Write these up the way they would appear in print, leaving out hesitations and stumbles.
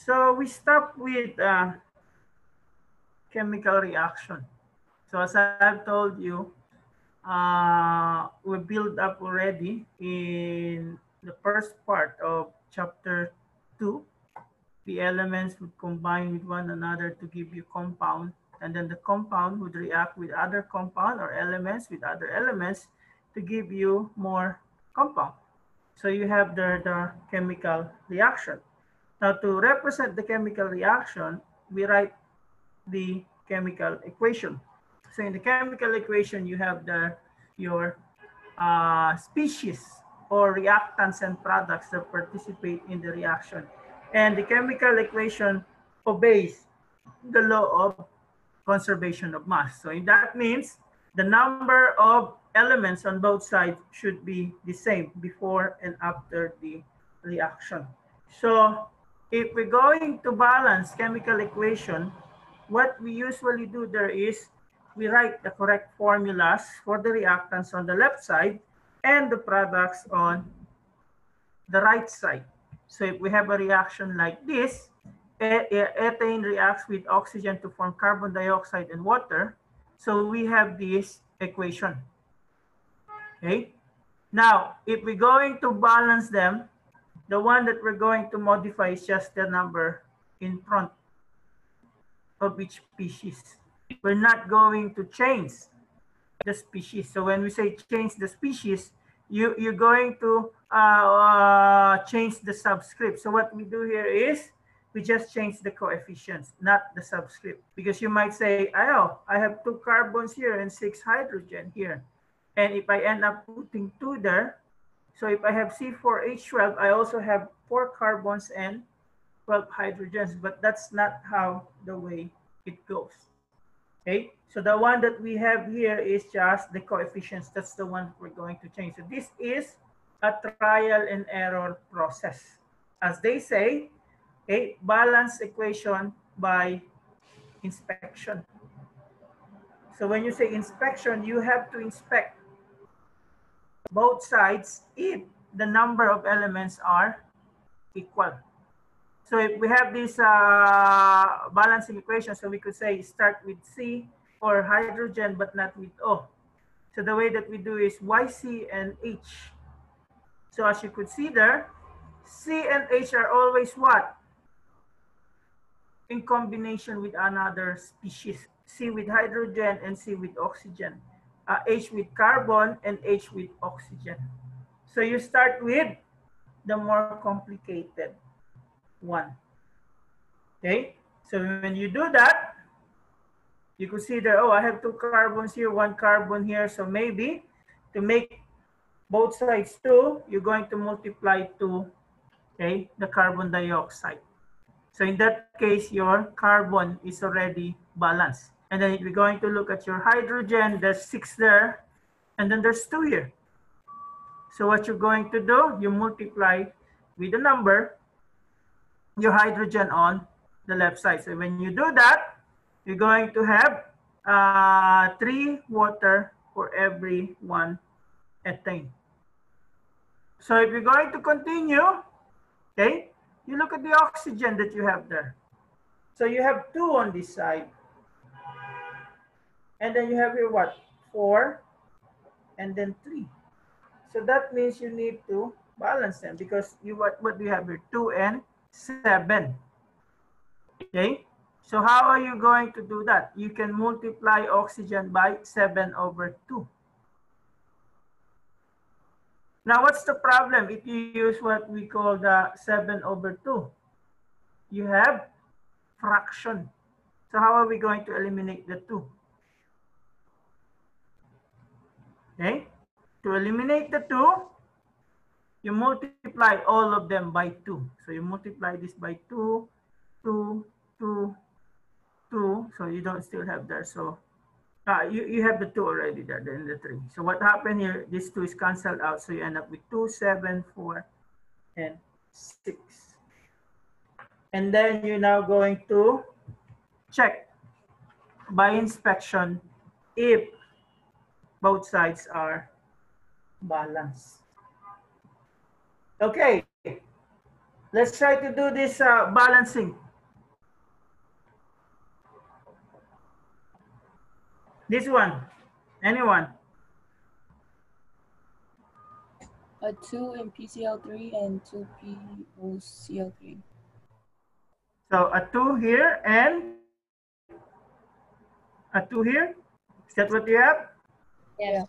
So we stop with chemical reaction. So as I've told you, we build up already in the first part of chapter 2. The elements would combine with one another to give you compound, and then the compound would react with other compound or elements with other elements to give you more compound. So you have the chemical reaction. Now to represent the chemical reaction, we write the chemical equation. So in the chemical equation, you have your species or reactants and products that participate in the reaction. And the chemical equation obeys the law of conservation of mass. So that means the number of elements on both sides should be the same before and after the reaction. So if we're going to balance chemical equation, what we usually do there is we write the correct formulas for the reactants on the left side and the products on the right side. So if we have a reaction like this, ethane reacts with oxygen to form carbon dioxide and water. So we have this equation. Okay. Now, if we're going to balance them, the one that we're going to modify is just the number in front of each species. We're not going to change the species. So when we say change the species, you're going to change the subscript. So what we do here is we just change the coefficients, not the subscript. Because you might say, oh, I have 2 carbons here and 6 hydrogen here. And if I end up putting 2 there, so if I have C4H12, I also have 4 carbons and 12 hydrogens, but that's not how the way it goes. Okay, so the one that we have here is just the coefficients. That's the one we're going to change. So this is a trial and error process. As they say, a balance equation by inspection. So when you say inspection, you have to inspect both sides if the number of elements are equal. So if we have this balancing equation, so we could say start with C or hydrogen, but not with O. So the way that we do is YC and H. So as you could see there, C and H are always what? In combination with another species. C with hydrogen and C with oxygen. H with carbon and H with oxygen. So you start with the more complicated one. Okay, so when you do that, you could see that, oh, I have 2 carbons here, 1 carbon here. So maybe to make both sides 2, you're going to multiply 2, okay, the carbon dioxide. So in that case, your carbon is already balanced. And then if we're going to look at your hydrogen, there's 6 there, and then there's 2 here. So what you're going to do, you multiply with the number, your hydrogen on the left side. So when you do that, you're going to have 3 water for every 1 ethane. So if you're going to continue, okay, you look at the oxygen that you have there. So you have 2 on this side. And then you have here what? 4 and then 3. So that means you need to balance them because you what do you have here? 2 and 7. Okay? So how are you going to do that? You can multiply oxygen by 7 over 2. Now, what's the problem if you use what we call the 7 over 2? You have fraction. So how are we going to eliminate the 2? Okay? To eliminate the 2, you multiply all of them by 2. So you multiply this by 2, 2, 2, 2. So you don't still have there. So you have the 2 already there, then the 3. So what happened here, this 2 is canceled out. So you end up with 2, 7, 4, and 6. And then you're now going to check by inspection if both sides are balanced. Okay, let's try to do this balancing. This one, anyone? A 2 in PCl3 and 2 POCl3. So a 2 here and a 2 here. Is that what you have? Yeah.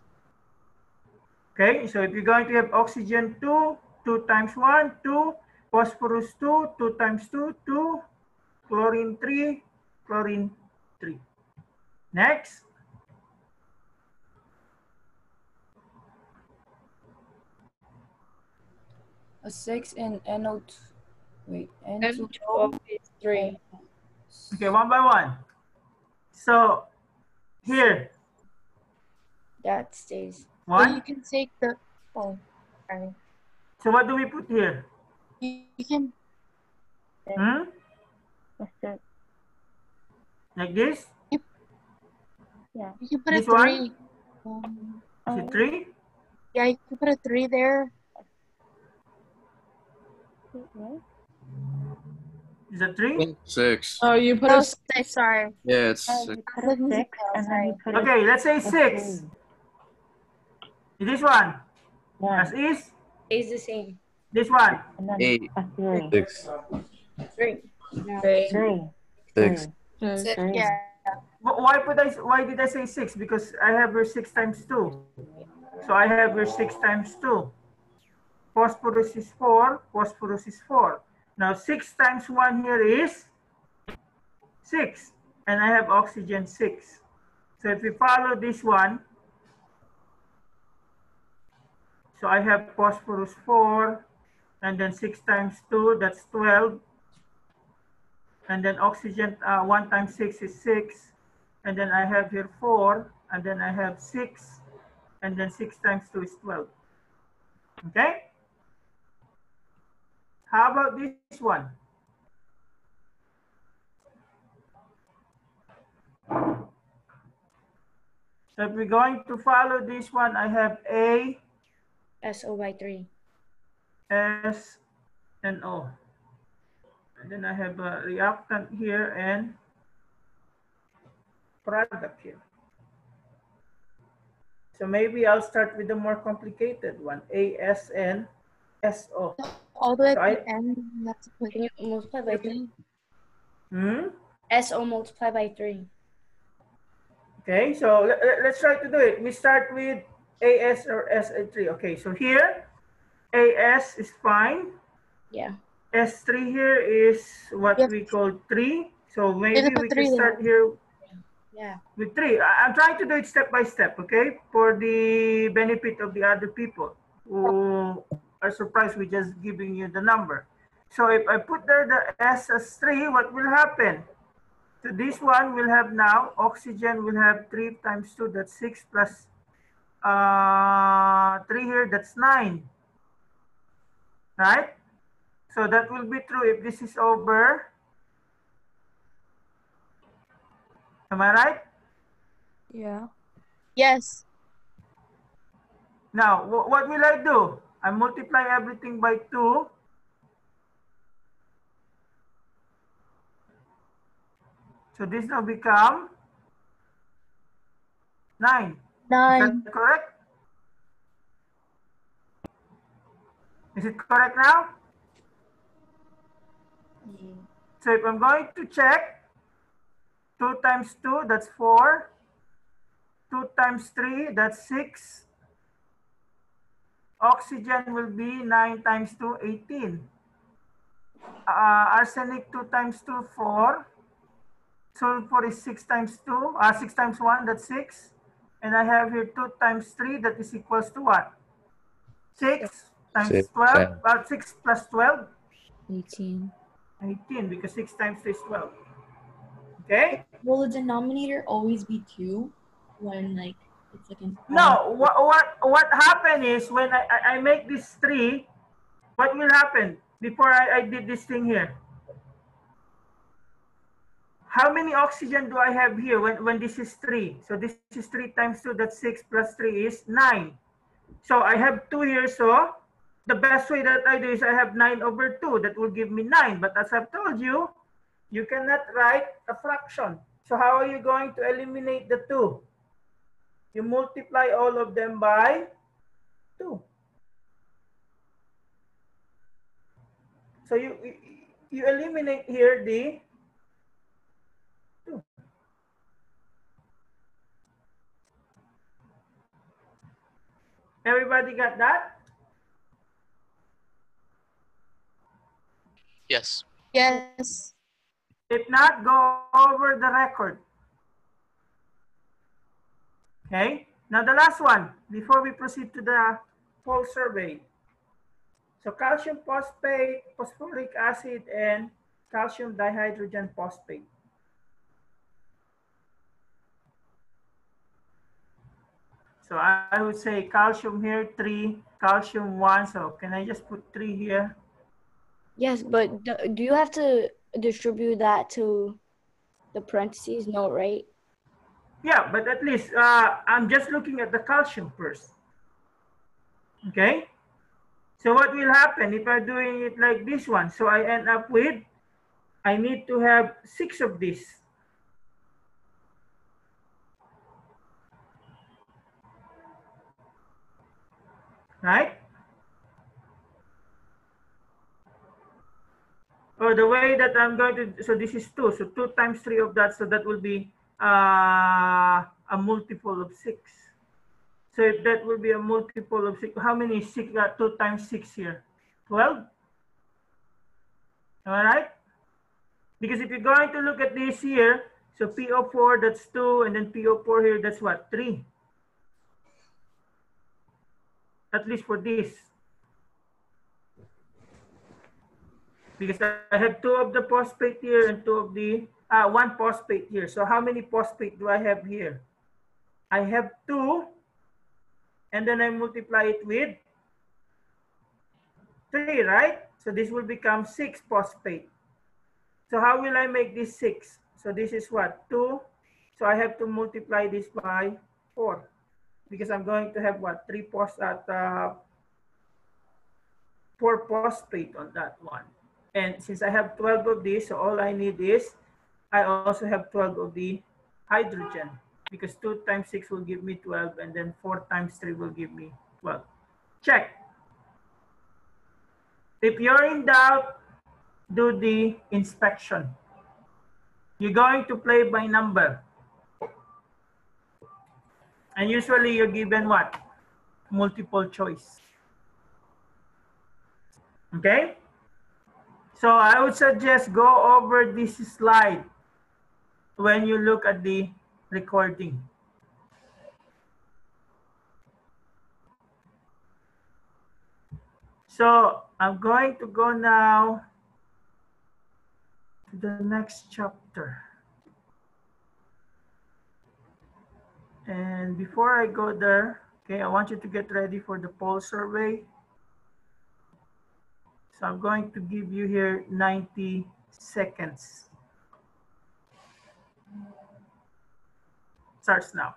Okay, so if you're going to have oxygen 2, 2 times 1, 2, phosphorus 2, 2 times 2, 2, chlorine 3, chlorine 3. Next. A 6 in NO2. Wait, N2O is 3. Okay, one by one. So here. That stays. One. So you can take the, oh, sorry. So what do we put here? You can. Hmm? Like this? Yeah. You can put This a 3. Is it 3? Yeah, you can put a 3 there. Is it 3? 6. Oh, you put Oh, a 6, sorry. Yeah, it's I 6. put a 6 and then you put Okay, let's say 6. This one. As is? Stays the same. This one. 8. 6. 3. 6. Yeah. Why did I say 6? Because I have here 6 times 2. So I have here 6 times 2. Phosphorus is 4. Phosphorus is 4. Now 6 times 1 here is 6. And I have oxygen 6. So if we follow this one, so I have phosphorus 4. And then 6 times 2, that's 12. And then oxygen 1 times 6 is 6. And then I have here 4. And then I have 6. And then 6 times 2 is 12. Okay? How about this one? So if we're going to follow this one, I have A, SO by 3. S, and O. And then I have a reactant here and product here. So maybe I'll start with the more complicated one, AS and SO. All the way So at the end, you have to put. Can you multiply by 3? SO multiply by 3. Okay, so let's try to do it. We start with AS or S3. Okay, so here, AS is fine. Yeah. S3 here is what we call 3. So maybe we can start here with 3. I'm trying to do it step by step, okay? For the benefit of the other people who are surprised with just giving you the number. So if I put there the S as 3, what will happen? So this one will have now, oxygen will have 3 times 2, that's 6 plus 3 here, that's 9. Right? So that will be true if this is over. Am I right? Yeah. Yes. Now, what will I do? I multiply everything by 2. So this now become 9. Is 9. that correct? Is it correct now? So if I'm going to check, 2 times 2, that's 4. 2 times 3, that's 6. Oxygen will be 9 times 2, 18. Arsenic 2 times 2, 4. Sulfur is 6 times 2, 6 times 1, that's 6. And I have here 2 times 3, that is equals to what? 6 times 12, 6 plus 12? 18. 18, because 6 times 3 is 12. Okay? Will the denominator always be 2 when like it's like an No, what happened is when I make this 3, what will happen before I did this thing here? How many oxygen do I have here when this is 3? So this is 3 times 2, that's 6 plus 3 is 9. So I have 2 here, so the best way that I do is I have 9 over 2. That will give me 9. But as I've told you, you cannot write a fraction. So how are you going to eliminate the 2? You multiply all of them by 2. So you eliminate here the 2. Everybody got that? Yes. Yes. If not, go over the record. Okay, now the last one before we proceed to the whole survey. So calcium phosphate, phosphoric acid, and calcium dihydrogen phosphate. So I would say calcium here 3, calcium 1. So can I just put 3 here? Yes, but do you have to distribute that to the parentheses? No, right? Yeah, but at least I'm just looking at the calcium first. Okay. So what will happen if I'm doing it like this one? So I end up with, I need to have 6 of these. Right? Or the way that I'm going to, so this is 2. So 2 times 3 of that, so that will be a multiple of 6. So if that will be a multiple of 6, how many is 6? 2 times 6 here? 12? All right? Because if you're going to look at this here, so PO4, that's 2, and then PO4 here, that's what? 3. At least for this. Because I have 2 of the phosphate here and 2 of the, 1 phosphate here. So how many phosphate do I have here? I have 2, and then I multiply it with 3, right? So this will become 6 phosphate. So how will I make this 6? So this is what? 2. So I have to multiply this by 4. Because I'm going to have what? 4 phosphate on that one. And since I have 12 of these, so all I need is, I also have 12 of the hydrogen. Because 2 times 6 will give me 12, and then 4 times 3 will give me 12. Check. If you're in doubt, do the inspection. You're going to play by number. And usually you're given what? Multiple choice. Okay? So I would suggest go over this slide when you look at the recording. So I'm going to go now to the next chapter. And before I go there, Okay, I want you to get ready for the poll survey. So I'm going to give you here 90 seconds. Starts now.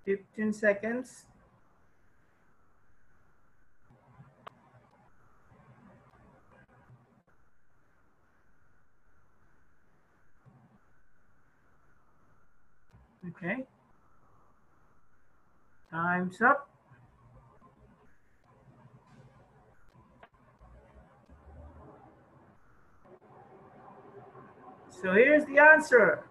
Fifteen seconds. Okay. Time's up. So here's the answer.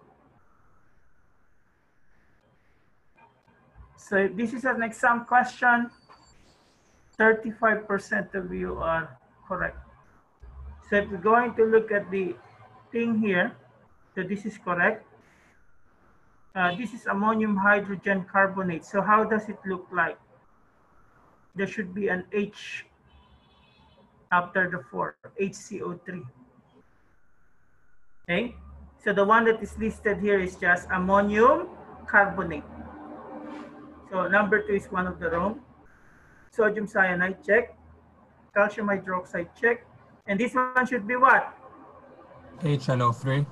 So this is an exam question. 35% of you are correct. So if we're going to look at the thing here, so this is correct. This is ammonium hydrogen carbonate. So how does it look like? There should be an H after the 4, HCO3. Okay, so the one that is listed here is just ammonium carbonate. So number 2 is one of the wrong. Sodium cyanide, check. Calcium hydroxide, check. And this one should be what? HNO3.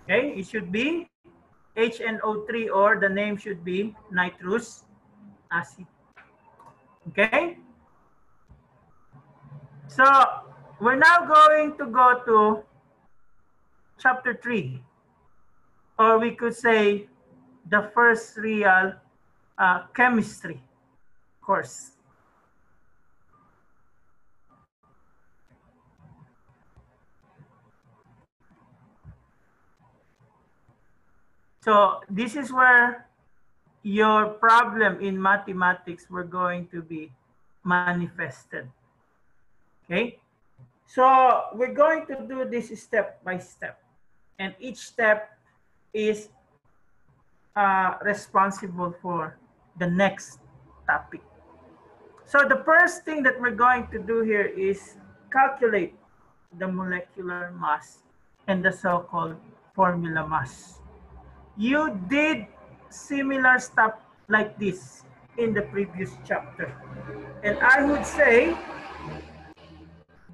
Okay, it should be HNO3, or the name should be nitrous acid. Okay? So we're now going to go to chapter 3, or we could say the first real chemistry course. So this is where your problem in mathematics were going to be manifested. Okay, so we're going to do this step by step, and each step is responsible for the next topic. So the first thing that we're going to do here is calculate the molecular mass and the so-called formula mass. You did similar stuff like this in the previous chapter. And I would say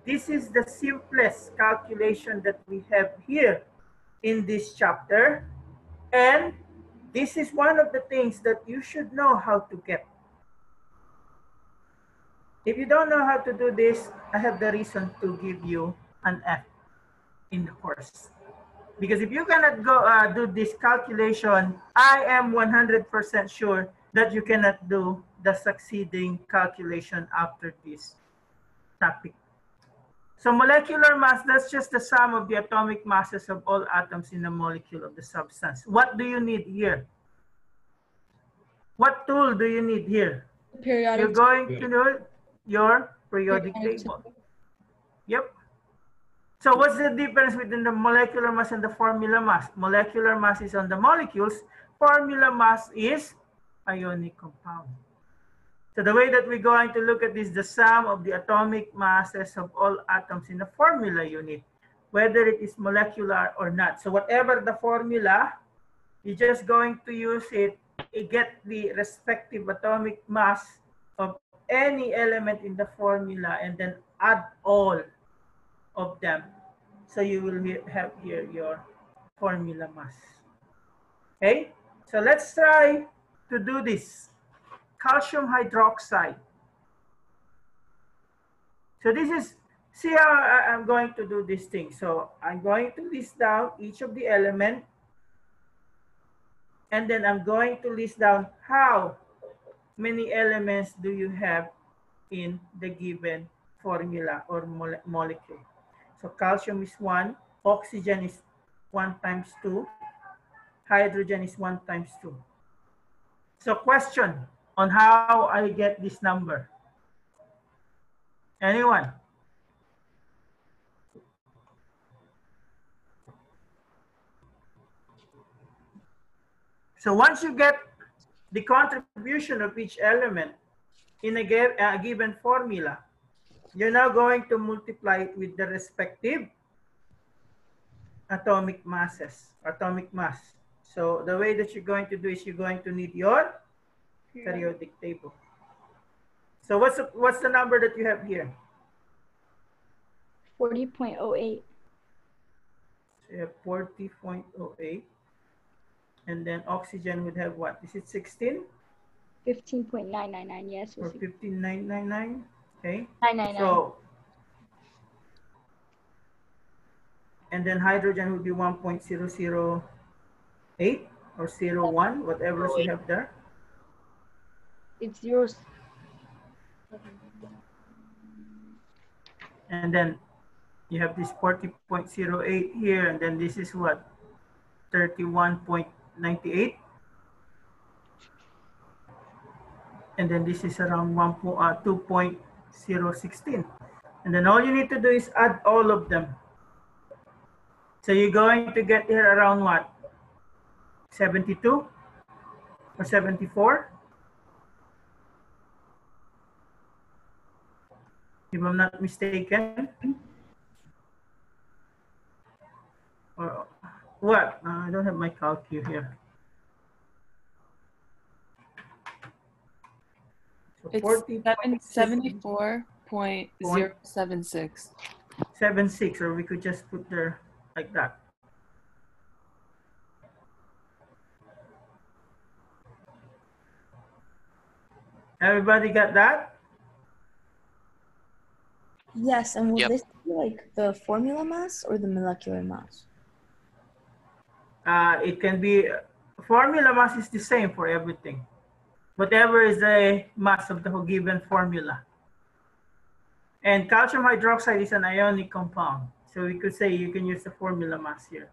this is the simplest calculation that we have here in this chapter. And this is one of the things that you should know how to get. If you don't know how to do this, I have the reason to give you an F in the course. Because if you cannot go do this calculation, I am 100% sure that you cannot do the succeeding calculation after this topic. So molecular mass, that's just the sum of the atomic masses of all atoms in a molecule of the substance. What do you need here? What tool do you need here? Periodic. You're going to do your periodic table. Yep. So what's the difference between the molecular mass and the formula mass? Molecular mass is on the molecules. Formula mass is ionic compound. So the way that we're going to look at this, the sum of the atomic masses of all atoms in the formula unit, whether it is molecular or not. So whatever the formula, you're just going to use it, you get the respective atomic mass of any element in the formula and then add all of them. So you will have here your formula mass. Okay, so let's try to do this. Calcium hydroxide. So this is, see how I'm going to do this thing. So I'm going to list down each of the element, and then I'm going to list down how many elements do you have in the given formula or molecule. So calcium is 1, oxygen is 1 times 2, hydrogen is 1 times 2. So question on how I get this number. Anyone? So once you get the contribution of each element in a given formula, you're now going to multiply it with the respective atomic mass. So the way that you're going to do is you're going to need your periodic table. So what's the number that you have here? 40.08. So you have 40.08. And then oxygen would have what? Is it 16? 15.999, yes. Or 15.999? Okay. 999. So, and then hydrogen would be 1.008 or 01, whatever you have there. It's yours. And then you have this 40.08 here, and then this is what? 31.98. And then this is around 2.016. And then all you need to do is add all of them. So you're going to get here around what? 72 or 74? If I'm not mistaken. Or what? I don't have my calculator here. So It's 74.076. 76, or we could just put there like that. Everybody got that? Yes, and will Yep. this be like the formula mass or the molecular mass? It can be, formula mass is the same for everything. Whatever is the mass of the given formula. And calcium hydroxide is an ionic compound. So we could say you can use the formula mass here.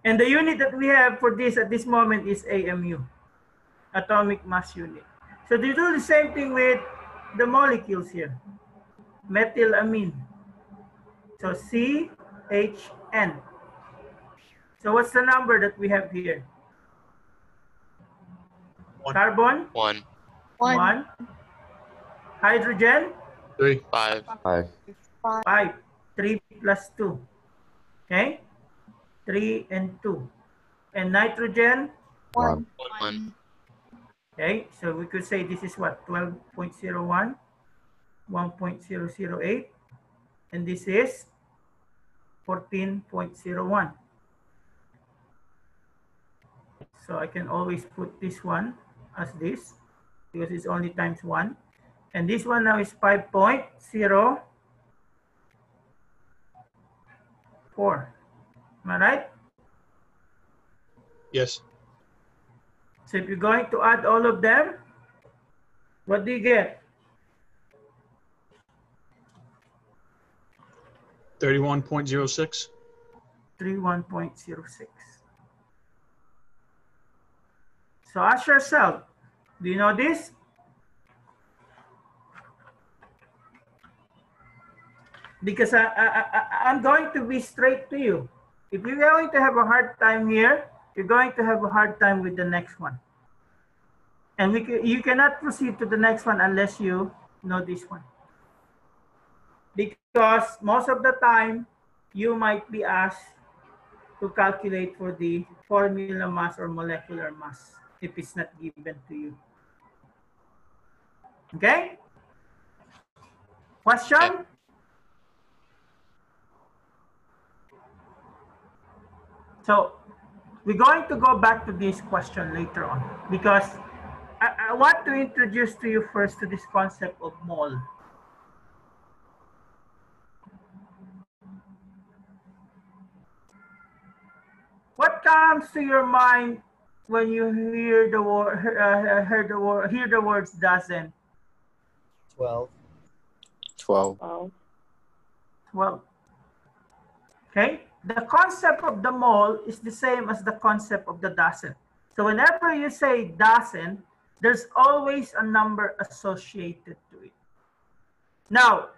And the unit that we have for this at this moment is AMU, atomic mass unit. So they do the same thing with the molecules here. Methylamine. So CHN. So what's the number that we have here? Carbon? 1, 1. Hydrogen? 3. 5, 5. 5. 3 plus 2. Okay? 3 and 2. And nitrogen? 1. 1, Okay, so we could say this is what? 12.01, 1.008, and this is 14.01. So I can always put this one as this because it's only times 1. And this one now is 5.04. Am I right? Yes. So if you're going to add all of them, what do you get? 31.06. 31.06. So ask yourself, do you know this? Because I'm going to be straight to you. If you're going to have a hard time here, you're going to have a hard time with the next one. And you cannot proceed to the next one unless you know this one. Because most of the time, you might be asked to calculate for the formula mass or molecular mass if it's not given to you. Okay? Question? So we're going to go back to this question later on because I want to introduce to you first to this concept of mole. What comes to your mind when you hear the word, hear the words dozen? 12. 12. 12. Okay? The concept of the mole is the same as the concept of the dozen. So whenever you say dozen, there's always a number associated to it. Now,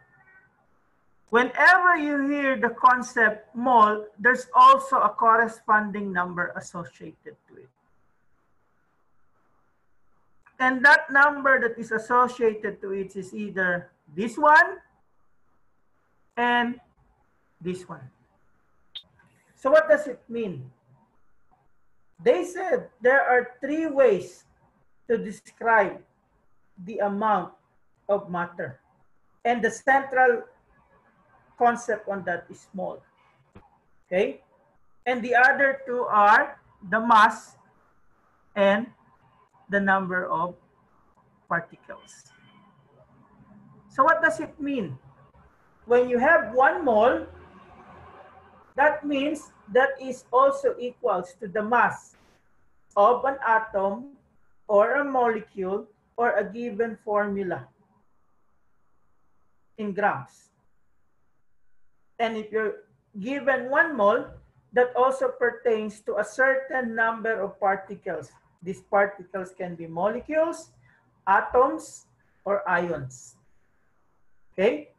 whenever you hear the concept mole, there's also a corresponding number associated to it. And that number that is associated to it is either this one and this one. So what does it mean? They said there are 3 ways to describe the amount of matter. And the central concept on that is mole. Okay? And the other 2 are the mass and the number of particles. So what does it mean? When you have 1 mole, that means that is also equals to the mass of an atom or a molecule or a given formula in grams. And if you're given 1 mole, that also pertains to a certain number of particles. These particles can be molecules, atoms, or ions. Okay?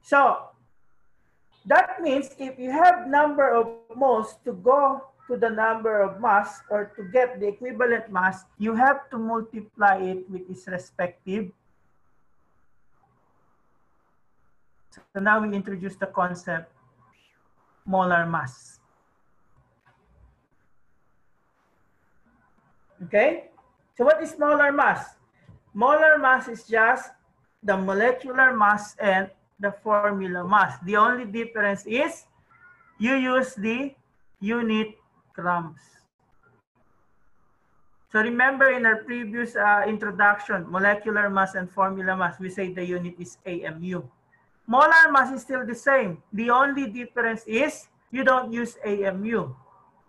So, that means if you have number of moles to go to the number of mass or to get the equivalent mass, you have to multiply it with its respective. So now we introduce the concept molar mass. Okay? So what is molar mass? Molar mass is just the molecular mass and the formula mass. The only difference is you use the unit grams. So remember in our previous introduction, molecular mass and formula mass, we say the unit is AMU. Molar mass is still the same. The only difference is you don't use AMU.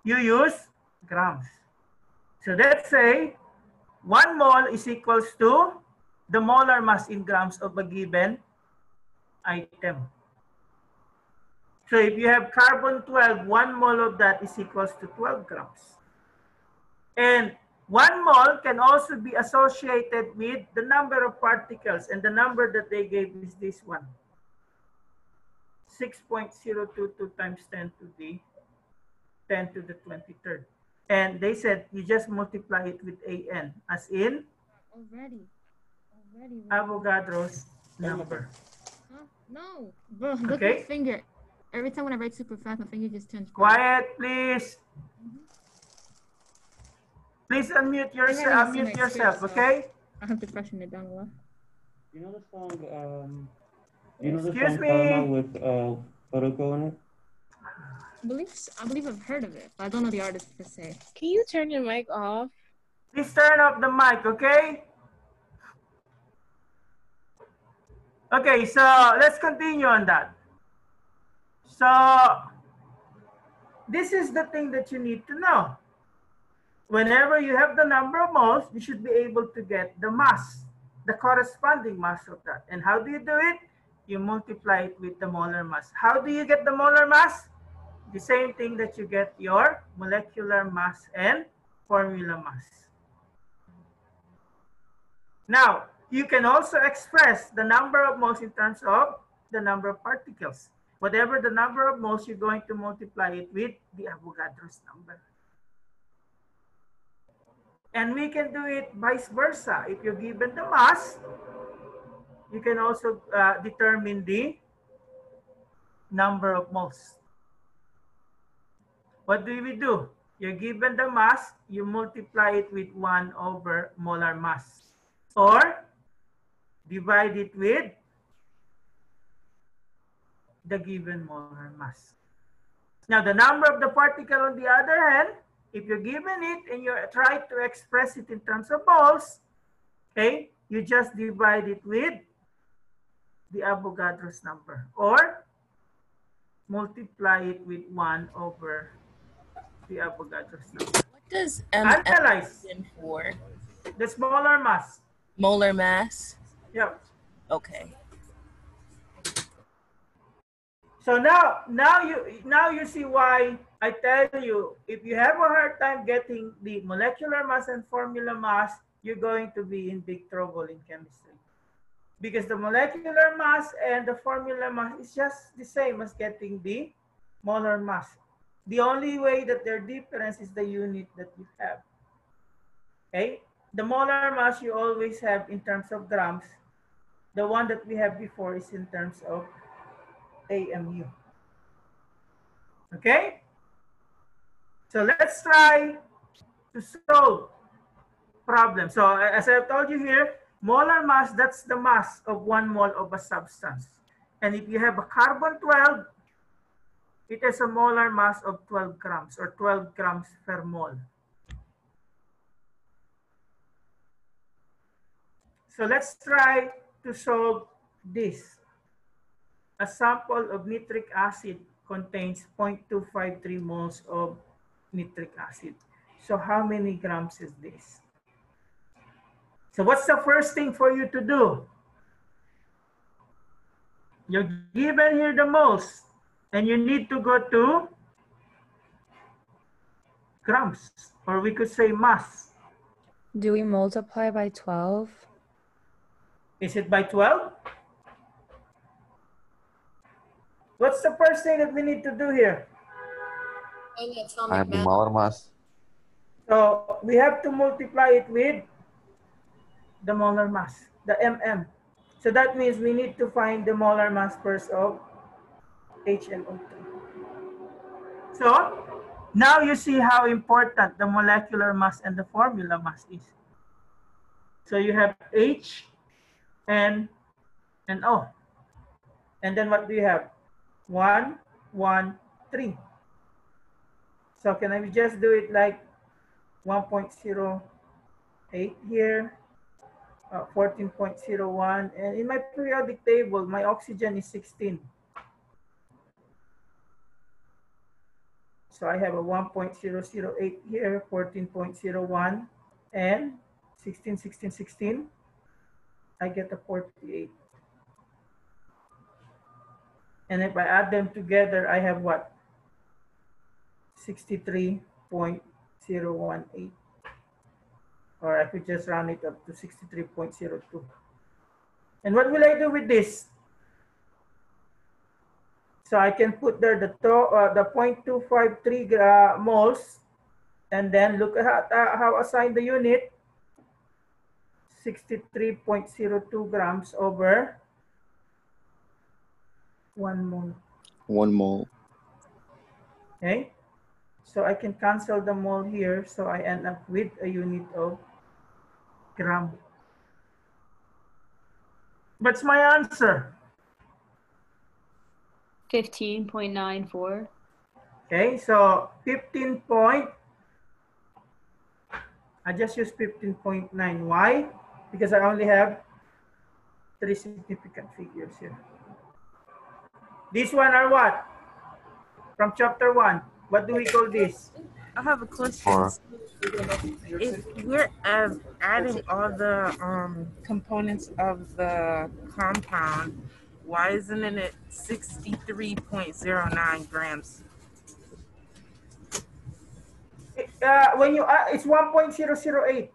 You use grams. So let's say 1 mole is equals to the molar mass in grams of a given item. So if you have carbon 12, 1 mole of that is equals to 12 grams. And 1 mole can also be associated with the number of particles, and the number that they gave is this one. 6.022 times 10 to the 23rd. And they said you just multiply it with AN, as in Already. Avogadro's number. Huh? No. Bro, look Okay. at my finger. Every time when I write super fast, my finger just turns red. Quiet, please. Please unmute yourself. Unmute yourself, okay? I have to freshen it down a lot. You know the song, you know the Excuse song me. Karma with Oroko in it? I believe I've heard of it, but I don't know the artist per se. Can you turn your mic off? Please turn off the mic, okay? Okay, so let's continue on that. So this is the thing that you need to know. Whenever you have the number of moles, you should be able to get the mass, the corresponding mass of that. And how do you do it? You multiply it with the molar mass. How do you get the molar mass? The same thing that you get your molecular mass and formula mass. Now, you can also express the number of moles in terms of the number of particles. Whatever the number of moles, you're going to multiply it with the Avogadro's number. And we can do it vice versa. If you're given the mass, you can also determine the number of moles. What do we do? You're given the mass, you multiply it with 1 over molar mass. Or divide it with the given molar mass. Now, the number of the particle on the other hand, if you're given it and you try to express it in terms of moles, okay, you just divide it with the Avogadro's number or multiply it with 1 over the Avogadro's number. What does Analyze stand for? the smaller mass. Molar mass? Yep. Okay. So now you see why I tell you, if you have a hard time getting the molecular mass and formula mass, you're going to be in big trouble in chemistry. Because the molecular mass and the formula mass is just the same as getting the molar mass. The only way that they're different is the unit that you have. Okay? The molar mass you always have in terms of grams. The one that we have before is in terms of AMU. Okay? So let's try to solve problem. So as I've told you here, molar mass, that's the mass of 1 mole of a substance. And if you have a carbon 12, it has a molar mass of 12 grams or 12 grams per mole. So let's try to solve this. A sample of nitric acid contains 0.253 moles of nitric acid. So how many grams is this? So what's the first thing for you to do? You're given here the moles, and you need to go to grams, or we could say mass. Do we multiply by 12? Is it by 12? What's the first thing that we need to do here? Find the molar mass. So we have to multiply it with the molar mass, the mm. So that means we need to find the molar mass first of HNO2. So now you see how important the molecular mass and the formula mass is. So you have H, N, and O. And then what do you have? 1, 1, 3. So can I just do it like 1.08 here, 14.01, and in my periodic table, my oxygen is 16. So I have a 1.008 here, 14.01, and 16, 16, 16. I get a 48. And if I add them together, I have what? 63.018. Or I could just round it up to 63.02. And what will I do with this? So I can put there the 0.253 moles, and then look at how I assign the unit. 63.02 grams over 1 mole. 1 mole. Okay, so I can cancel the mole here, so I end up with a unit of gram. What's my answer? 15.94. Okay, so 15 point, I just use 15.9. Why? Because I only have 3 significant figures here. These one are what? From chapter 1. What do we call this? I have a question. If we're adding all the components of the compound, why isn't it 63.09 grams? When you it's 1.008.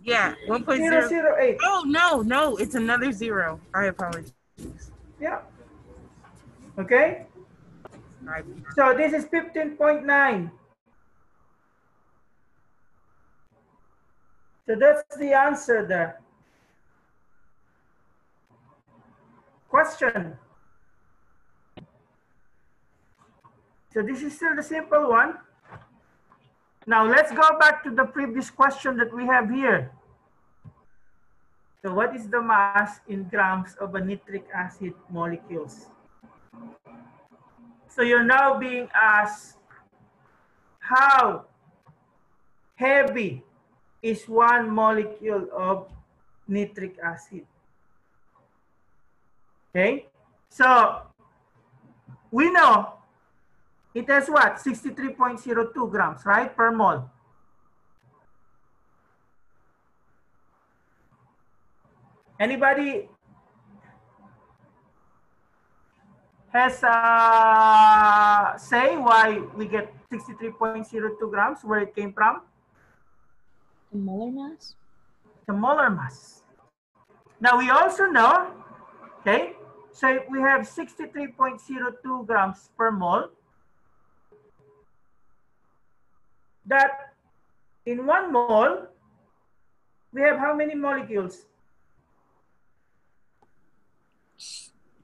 Yeah, 1.008. 008. Oh, no, it's another 0. I apologize. Yeah. Okay. So this is 15.9. So that's the answer there. Question. So this is still the simple one. Now let's go back to the previous question that we have here. So what is the mass in grams of a nitric acid molecules? So you're now being asked, how heavy is one molecule of nitric acid? Okay, so we know it has what? 63.02 grams, right, per mole. Anybody has say why we get 63.02 grams, where it came from? The molar mass? The molar mass. Now we also know, okay, so if we have 63.02 grams per mole, that in 1 mole, we have how many molecules?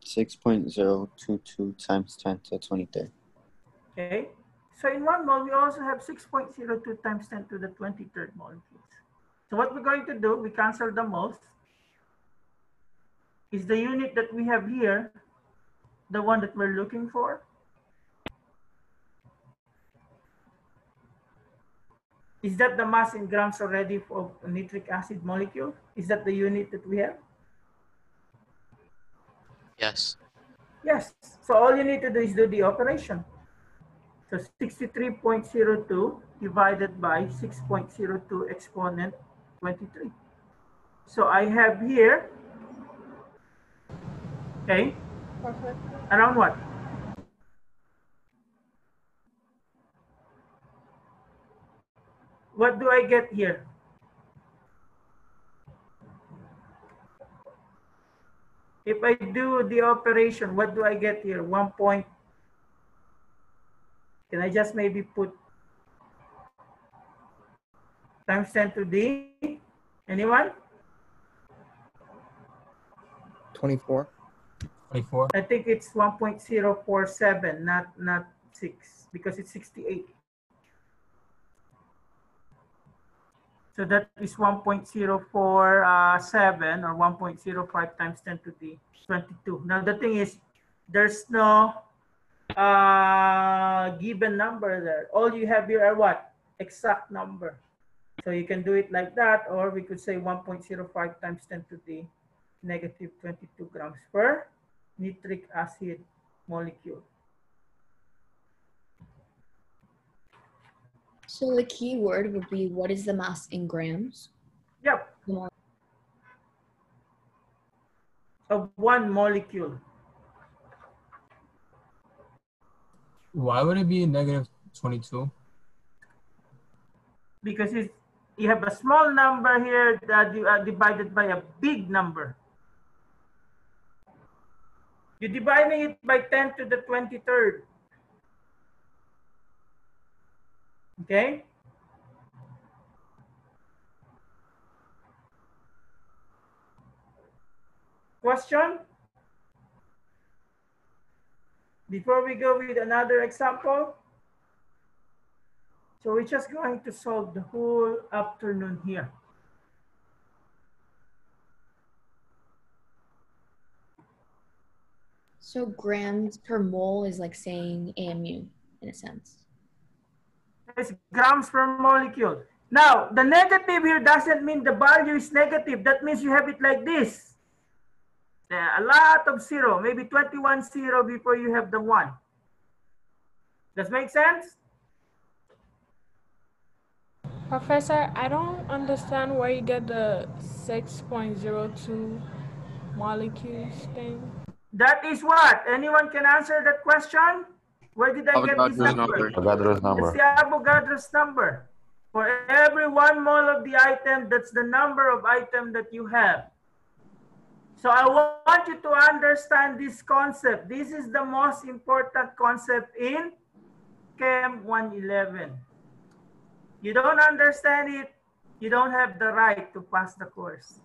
6.022 times 10 to the 23rd. Okay, so in 1 mole, we also have 6.02 times 10 to the 23rd molecules. So what we're going to do, we cancel the moles. Is the unit that we have here the one that we're looking for? Is that the mass in grams already for a nitric acid molecule? Is that the unit that we have? Yes. Yes. So all you need to do is do the operation. So 63.02 divided by 6.02 exponent 23. So I have here, okay, around what? What do I get here? If I do the operation, what do I get here? 1 point. Can I just maybe put times 10 to the, anyone? 24. 24. I think it's 1.047, not 6, because it's 68. So that is 1.047 or 1.05 times 10 to the 22. Now the thing is, there's no given number there. All you have here are what? Exact number. So you can do it like that, or we could say 1.05 times 10 to the negative 22 grams per nitric acid molecule. So the key word would be, what is the mass in grams? Yep. Of one molecule. Why would it be negative 22? Because you have a small number here that you are divided by a big number. You're dividing it by 10 to the 23rd. Okay? Question? Before we go with another example. So we're just going to solve the whole afternoon here. So grams per mole is like saying AMU in a sense. It's grams per molecule. Now, the negative here doesn't mean the value is negative. That means you have it like this. A lot of zero, maybe 21 zero before you have the 1. Does make sense? Professor, I don't understand where you get the 6.02 molecules thing. That is what? Anyone can answer that question? Where did I get this number? Avogadro's number. It's the Avogadro's number. For every 1 mole of the item, that's the number of item that you have. So I want you to understand this concept. This is the most important concept in Chem 111. You don't understand it, you don't have the right to pass the course.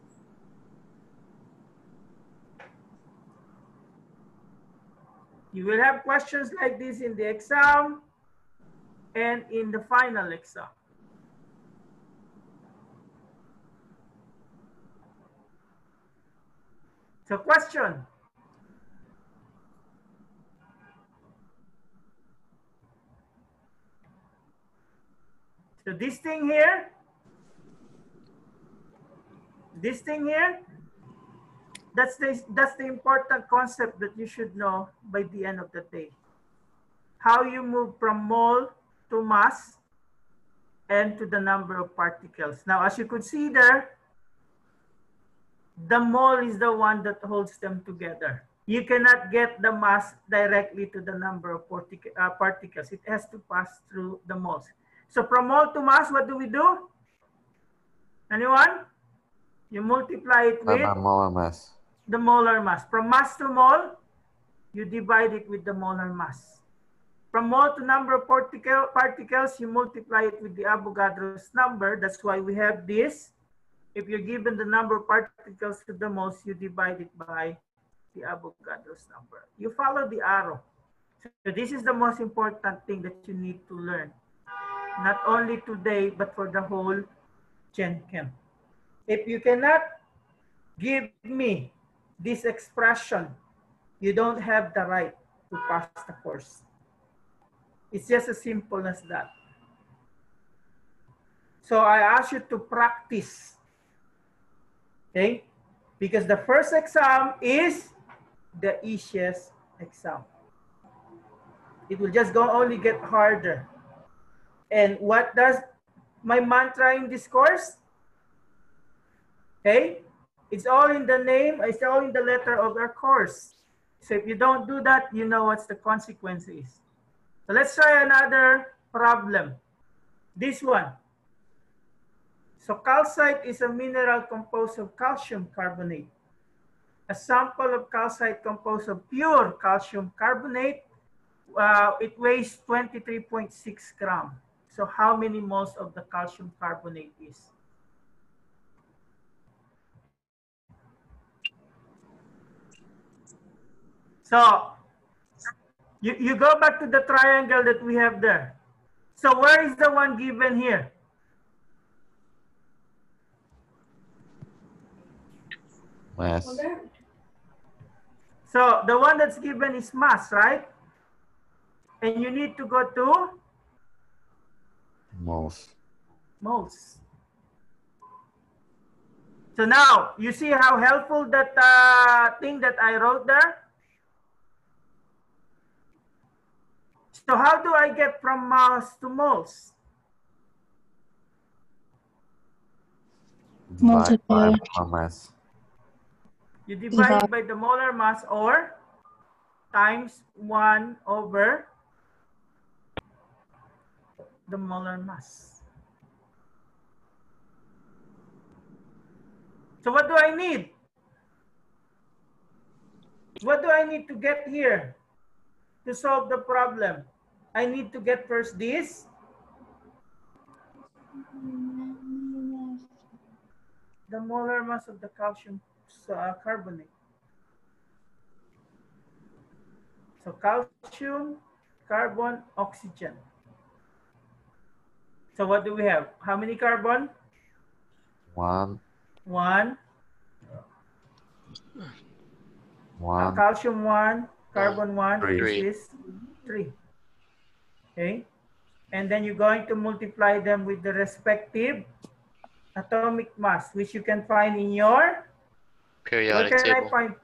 You will have questions like this in the exam and in the final exam. So question. So this thing here, that's the important concept that you should know by the end of the day. How you move from mole to mass and to the number of particles. Now, as you could see there, the mole is the one that holds them together. You cannot get the mass directly to the number of particles. It has to pass through the moles. So from mole to mass, what do we do? Anyone? You multiply it with molar mass. the molar mass. From mass to mole, you divide it with the molar mass. From mole to number of particles, you multiply it with the Avogadro's number. That's why we have this. If you're given the number of particles to the moles, you divide it by the Avogadro's number. You follow the arrow. So this is the most important thing that you need to learn. Not only today, but for the whole Gen Chem. If you cannot give me this expression, you don't have the right to pass the course. It's just as simple as that. So I ask you to practice, okay? Because the first exam is the easiest exam. It will just only get harder. And what does my mantra in this course? Okay, it's all in the name, it's all in the letter of our course. So if you don't do that, you know what's the consequence is. So let's try another problem. This one. So calcite is a mineral composed of calcium carbonate. A sample of calcite composed of pure calcium carbonate, it weighs 23.6 grams. So how many moles of the calcium carbonate is? So you go back to the triangle that we have there. So where is the one given here? Mass. So the one that's given is mass, right? And you need to go to Moles. moles. So now you see how helpful that thing that I wrote there? So how do I get from mass to moles? Multiply by mass. You divide by the molar mass or times 1 over the molar mass. So what do I need? What do I need to get here to solve the problem? I need to get first this. The molar mass of the calcium carbonate. So calcium, carbon, oxygen. So what do we have? How many carbon? 1. 1. 1. Calcium 1, carbon 1, Three. this is 3. Okay. And then you're going to multiply them with the respective atomic mass, which you can find in your periodic where can table. I find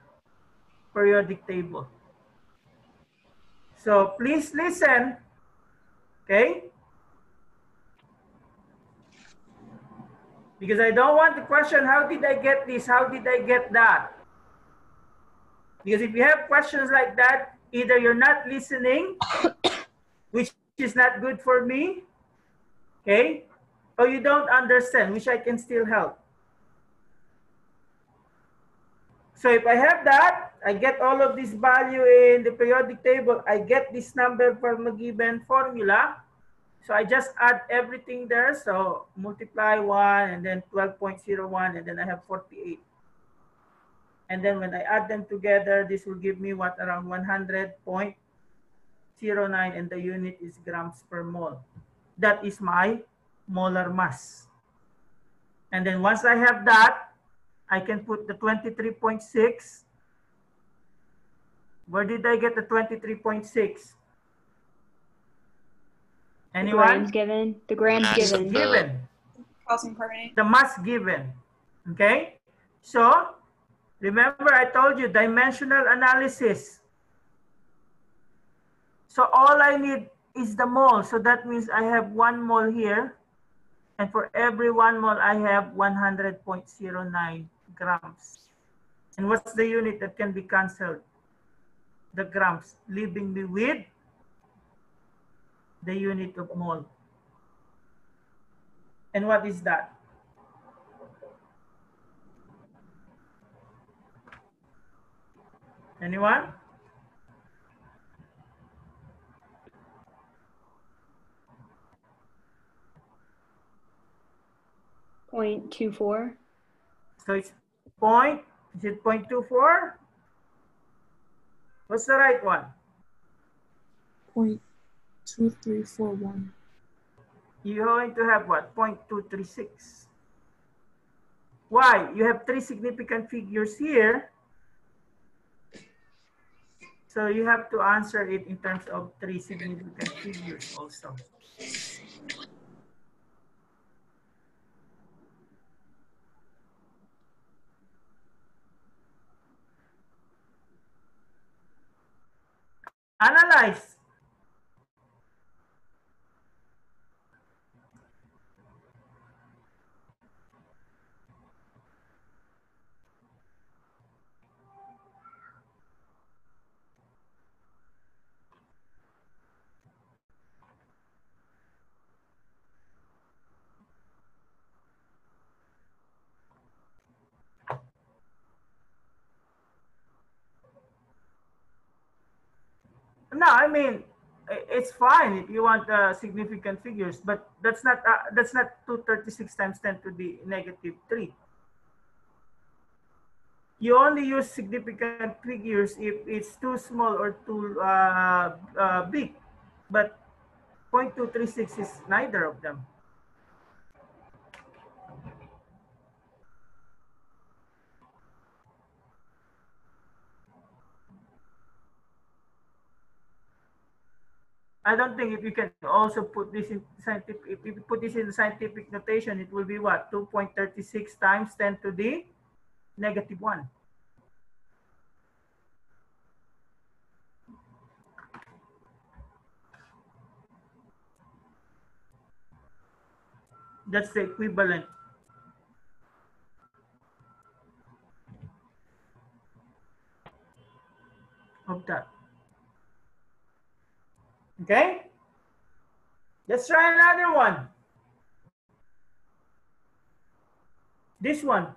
periodic table? So please listen. Okay. Because I don't want to question, how did I get this? How did I get that? Because if you have questions like that, either you're not listening, which is not good for me, okay? Or you don't understand, which I can still help. So if I have that, I get all of this value in the periodic table, I get this number from a given formula. So I just add everything there. So multiply 1 and then 12.01 and then I have 48. And then when I add them together, this will give me what, around 100.09 and the unit is grams per mole. That is my molar mass. And then once I have that, I can put the 23.6 Where did I get the 23.6? The Anyone? grams given. The grams given. Given. Calcium carbonate. The mass given. Okay? So, remember I told you dimensional analysis. So all I need is the mole. So that means I have 1 mole here. And for every 1 mole, I have 100.09 grams. And what's the unit that can be canceled? The grams, leaving me with the unit of mole. And what is that? Anyone? .24. So it's point, is it 0.24? What's the right one? 0.2341. You're going to have what? 0.236. Why? You have 3 significant figures here. So you have to answer it in terms of 3 significant figures also. Analyze. No, I mean, it's fine if you want significant figures, but that's not 236 times 10 to the negative 3. You only use significant figures if it's too small or too big, but 0.236 is neither of them. I don't think if you can also put this in scientific, if you put this in scientific notation, it will be what? 2.36 times 10 to the negative 1. That's the equivalent. Of that. Okay? Let's try another one. This one.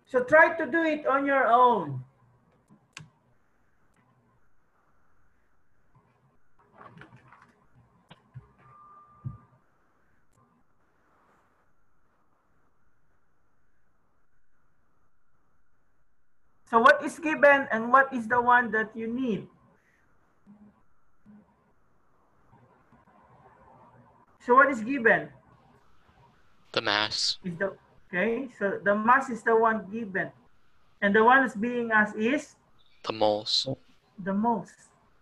So try to do it on your own. So what is given and what is the one that you need? So what is given? The mass. Is the, okay, so the mass is the one given. And the one that's being asked is? The moles. The moles.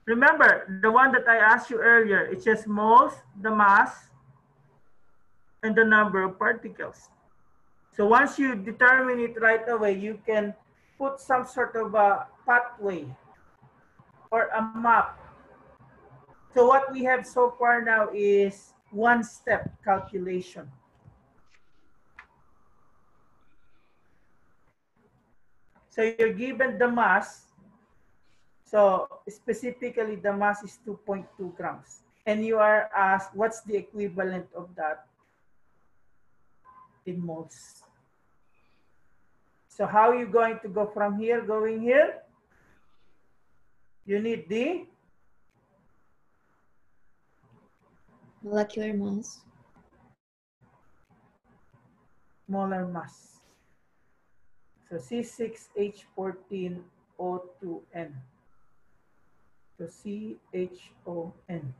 Remember, the one that I asked you earlier, it's just moles, the mass, and the number of particles. So once you determine it right away, you can put some sort of a pathway or a map. So what we have so far now is one-step calculation. So you're given the mass. So specifically, the mass is 2.2 grams. And you are asked, what's the equivalent of that in moles? So how are you going to go from here, going here? You need the Molecular mass. molar mass. So C6H14O2N. So CHON.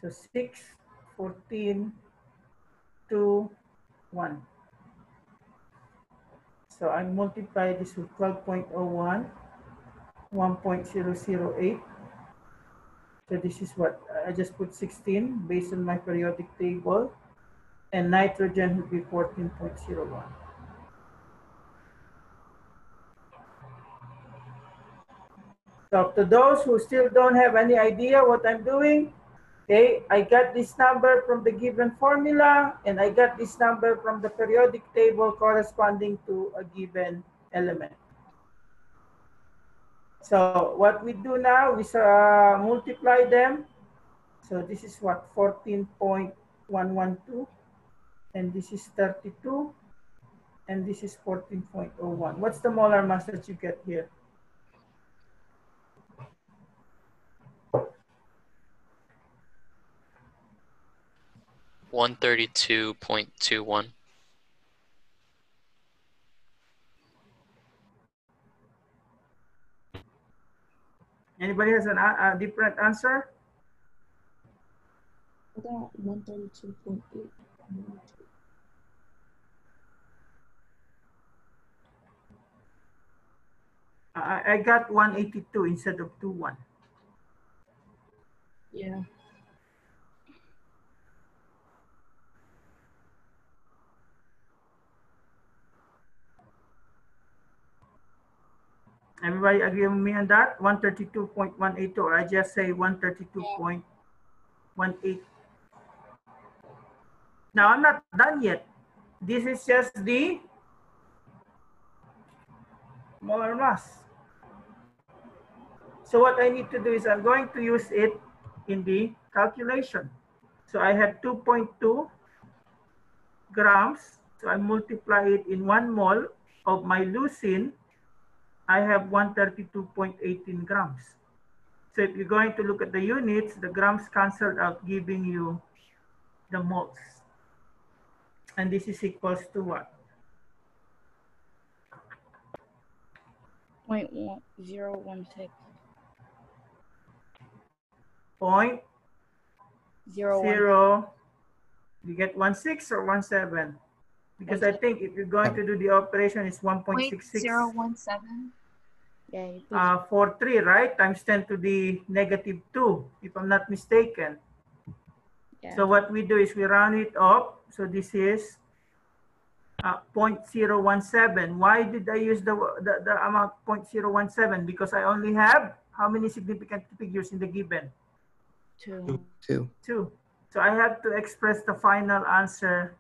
So 6, 14, 2, 1. So I multiply this with 12.01, 1.008. So this is what I just put 16 based on my periodic table, and nitrogen would be 14.01. So to those who still don't have any idea what I'm doing, okay, I got this number from the given formula, and I got this number from the periodic table corresponding to a given element. So what we do now is multiply them. So this is what, 14.112, and this is 32, and this is 14.01. What's the molar mass that you get here? $132.21. Anybody has a different answer? I got 132.8. I got 182 instead of 21. Yeah. Everybody agree with me on that? 132.182, or I just say 132.18. Now I'm not done yet. This is just the molar mass. So what I need to do is I'm going to use it in the calculation. So I have 2.2 grams. So I multiply it in 1 mole of my leucine. I have 132.18 grams. So if you're going to look at the units, the grams canceled out, giving you the moles. And this is equals to what? 0.1016. Point 0. You get 16 or 17? Because I think if you're going to do the operation, it's 1.66. 0.017. Yeah. 43, right? Times 10 to the negative 2, if I'm not mistaken. Yeah. So what we do is we round it up. So this is 0.017. Why did I use the amount 0.017? Because I only have how many significant figures in the given? 2. 2. 2. So I have to express the final answer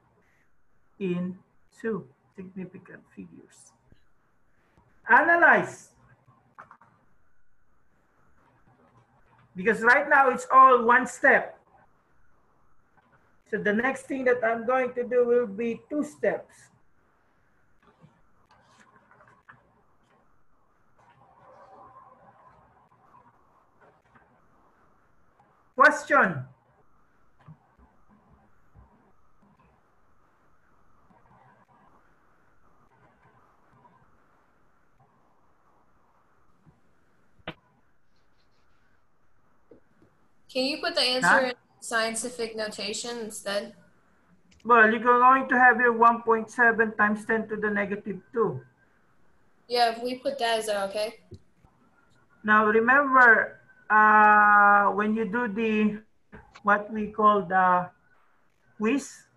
in 2 significant figures. Analyze. Because right now it's all one step. So the next thing that I'm going to do will be 2 steps. Question. Can you put the answer in scientific notation instead? Well, you're going to have your 1.7 times 10 to the negative 2. Yeah, if we put that, is that okay? Now remember, when you do the, what we call the quiz,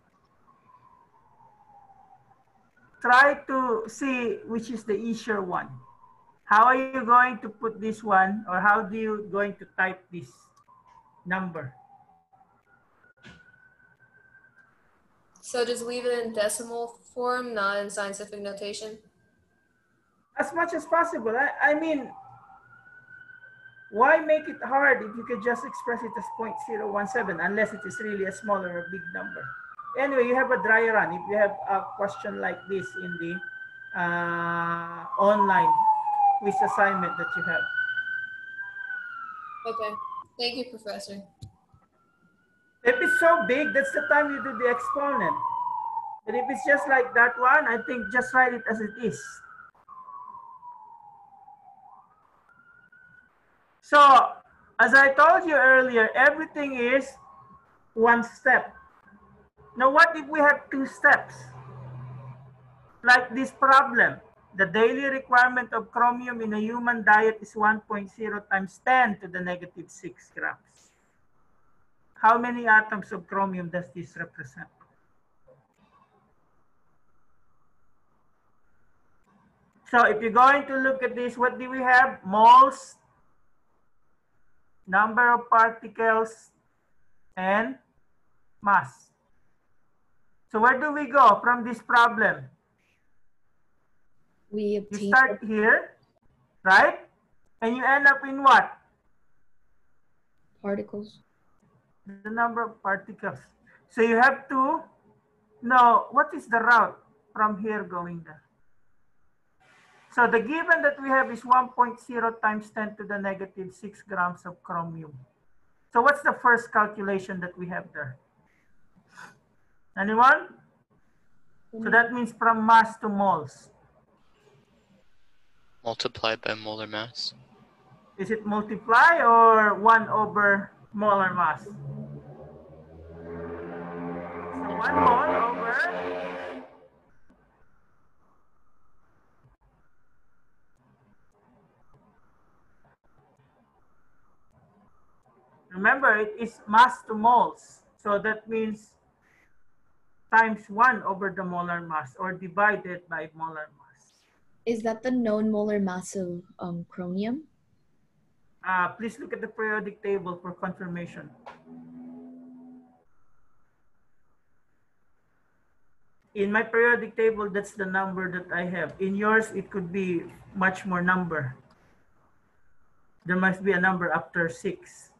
try to see which is the easier one. How are you going to put this one, or how do you going to type this number? So just leave it in decimal form, not in scientific notation? As much as possible. I mean, why make it hard if you could just express it as 0.017, unless it is really a small or a big number? Anyway, you have a dry run if you have a question like this in the online quiz assignment that you have. Okay. Thank you, Professor. If it's so big, that's the time you do the exponent. But if it's just like that one, I think just write it as it is. So, as I told you earlier, everything is one step. Now, what if we have 2 steps? Like this problem. The daily requirement of chromium in a human diet is 1.0 times 10 to the negative 6 grams. How many atoms of chromium does this represent? So if you're going to look at this, what do we have? Moles, number of particles, and mass. So where do we go from this problem? You start here, right? And you end up in what? Particles. The number of particles. So you have to know what is the route from here going there. So the given that we have is 1.0 times 10 to the negative 6 grams of chromium. So what's the first calculation that we have there? Anyone? So that means from mass to moles. Multiplied by molar mass. Is it multiply or 1 over molar mass? So 1 mole over remember, it is mass to moles. So that means times 1 over the molar mass or divided by molar mass. Is that the known molar mass of chromium? Please look at the periodic table for confirmation. In my periodic table, that's the number that I have. In yours, it could be much more number. There must be a number after 6.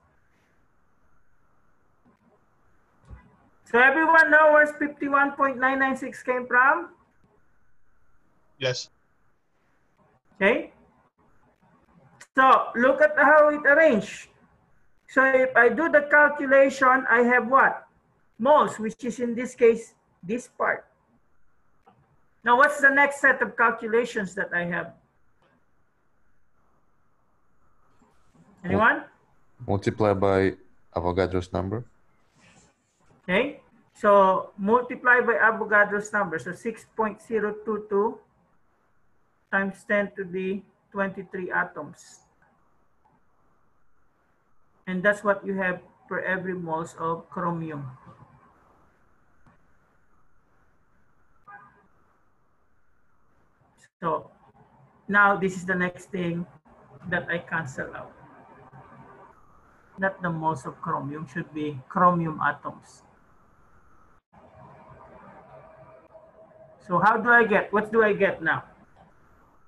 So everyone know where 51.996 came from? Yes. Okay. So look at how it arranged. So if I do the calculation, I have what? Moles, which is in this case, this part. Now what's the next set of calculations that I have? Anyone? Multiply by Avogadro's number. Okay, so multiply by Avogadro's number. So 6.022 times 10 to the 23 atoms. And that's what you have for every moles of chromium. So now this is the next thing that I cancel out. Not the moles of chromium, should be chromium atoms. So how do I get? What do I get now?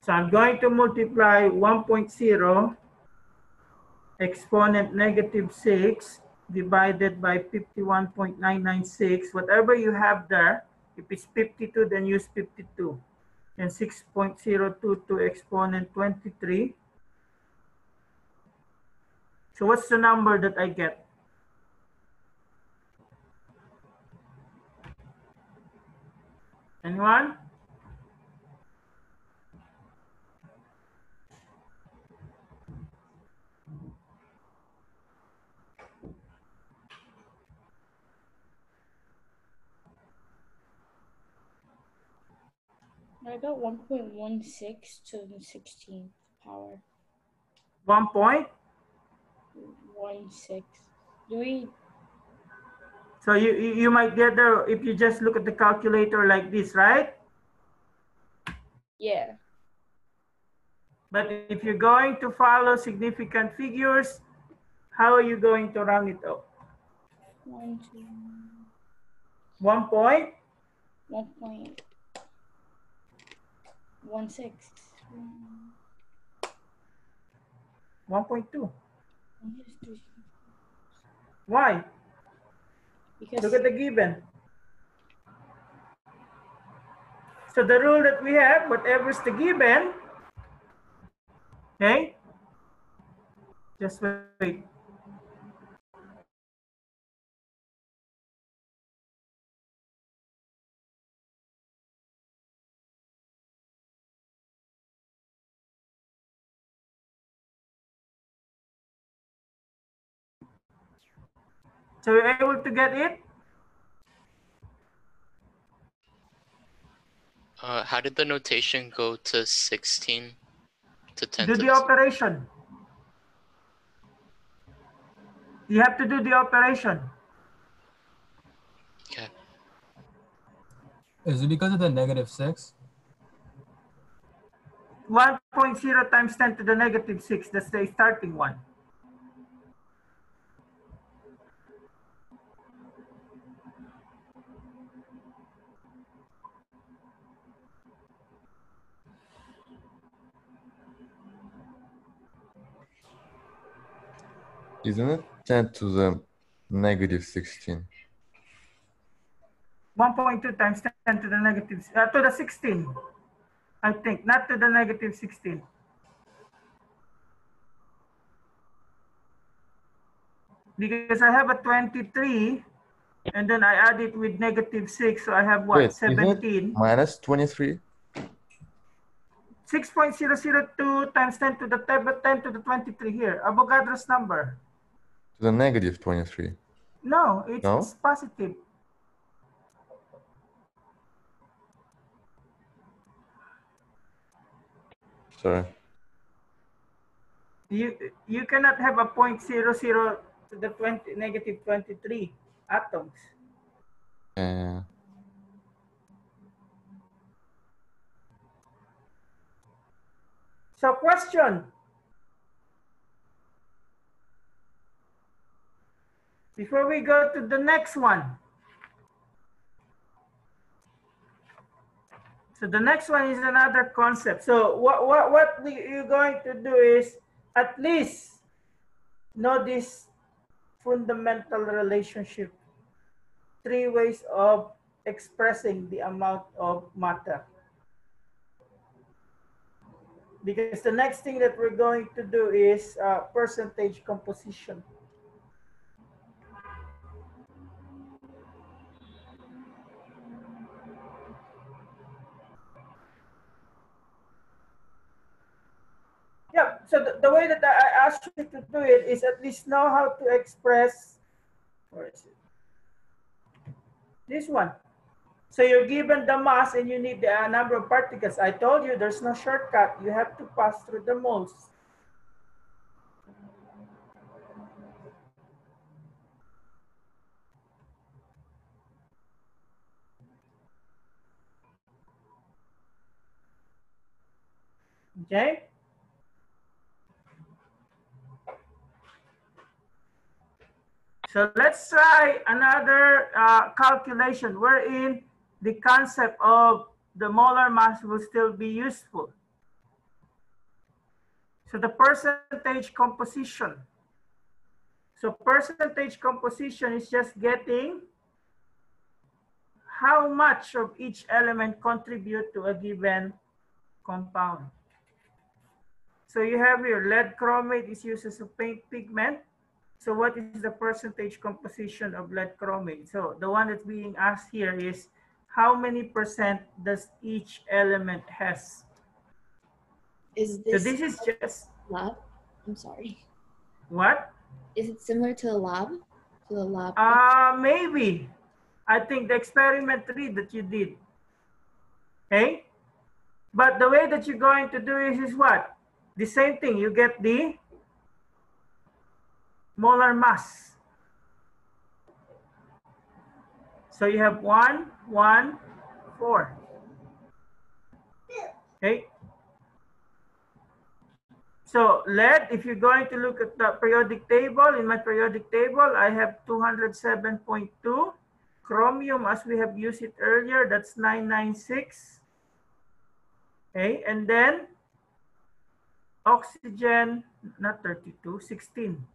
So I'm going to multiply 1.0 exponent negative 6 divided by 51.996. Whatever you have there, if it's 52, then use 52. And 6.022 exponent 23. So what's the number that I get? Anyone? I got 1.16 to the 16th power. 1.16. Do we? So you might get there if you just look at the calculator like this, right? Yeah. But if you're going to follow significant figures, how are you going to round it up? 1, 2. 1 point? 1.16. 1.2. Why? Because look at the given. So the rule that we have, whatever's the given, okay? Just wait. So you're able to get it? How did the notation go to 16 to 10 Do to the the operation. You have to do the operation. Okay. Is it because of the -6? 1.0 times 10 to the -6. That's the starting one. Isn't it 10 to the -16? 1.2 times 10 to the 16. I think, not to the -16. Because I have a 23, and then I add it with -6, so I have what? Wait, 17. -23? 6.002 times 10 to the 23 here. Avogadro's number. To the -23. No, it's No? positive. Sorry. You cannot have a 0.00 to the -23 atoms. So question. Before we go to the next one. So the next one is another concept. So what you're going to do is at least know this fundamental relationship. 3 ways of expressing the amount of matter. Because the next thing that we're going to do is percentage composition. Yeah, so the way that I asked you to do it is at least know how to express, where is it? This one. So you're given the mass and you need the number of particles. I told you there's no shortcut. You have to pass through the moles. Okay? So let's try another calculation wherein the concept of the molar mass will still be useful. So the percentage composition. So percentage composition is just getting how much of each element contribute to a given compound. So you have here lead chromate is used as a paint pigment. So what is the percentage composition of lead chromate? So the one that's being asked here is how many percent does each element has? Is this, so this is just lab? I'm sorry. What? Is it similar to the lab? To the lab? Maybe. I think the experiment 3 that you did. Okay? But the way that you're going to do is what? The same thing. You get the molar mass. So you have 1, 1, 4. Okay? So lead, if you're going to look at the periodic table, in my periodic table, I have 207.2. Chromium, as we have used it earlier, that's 996. Okay, and then oxygen, not 32, 16.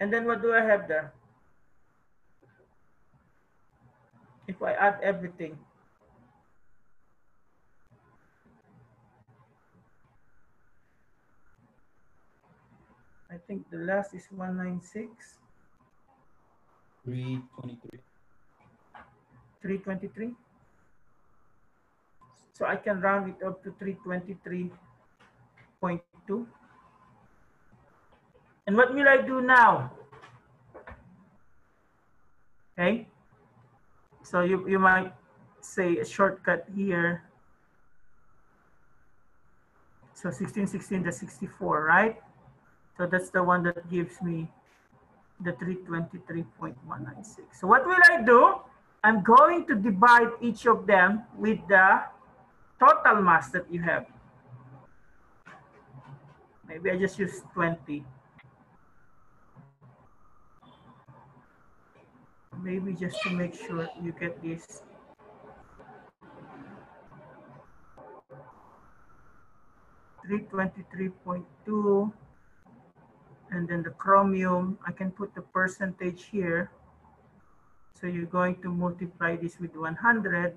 And then what do I have there? If I add everything. I think the last is 196. 323. 323. So I can round it up to 323.2. And what will I do now? Okay. So you might say a shortcut here. So 16, 16, the 64, right? So that's the one that gives me the 323.196. So what will I do? I'm going to divide each of them with the total mass that you have. Maybe I just use 20. Maybe just to make sure you get this. $323.2, and then the chromium, I can put the percentage here. So you're going to multiply this with 100,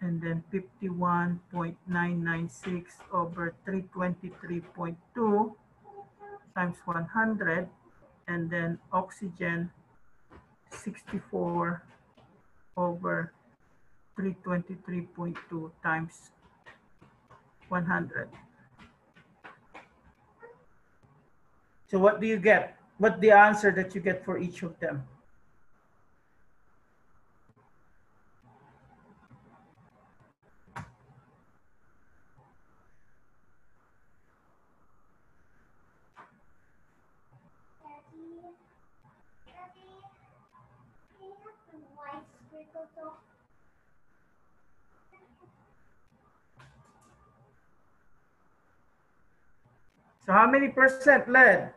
and then 51.996 over 323.2 times 100, and then oxygen 64 over 323.2 times 100. So what do you get? What's the answer that you get for each of them? So how many percent lead?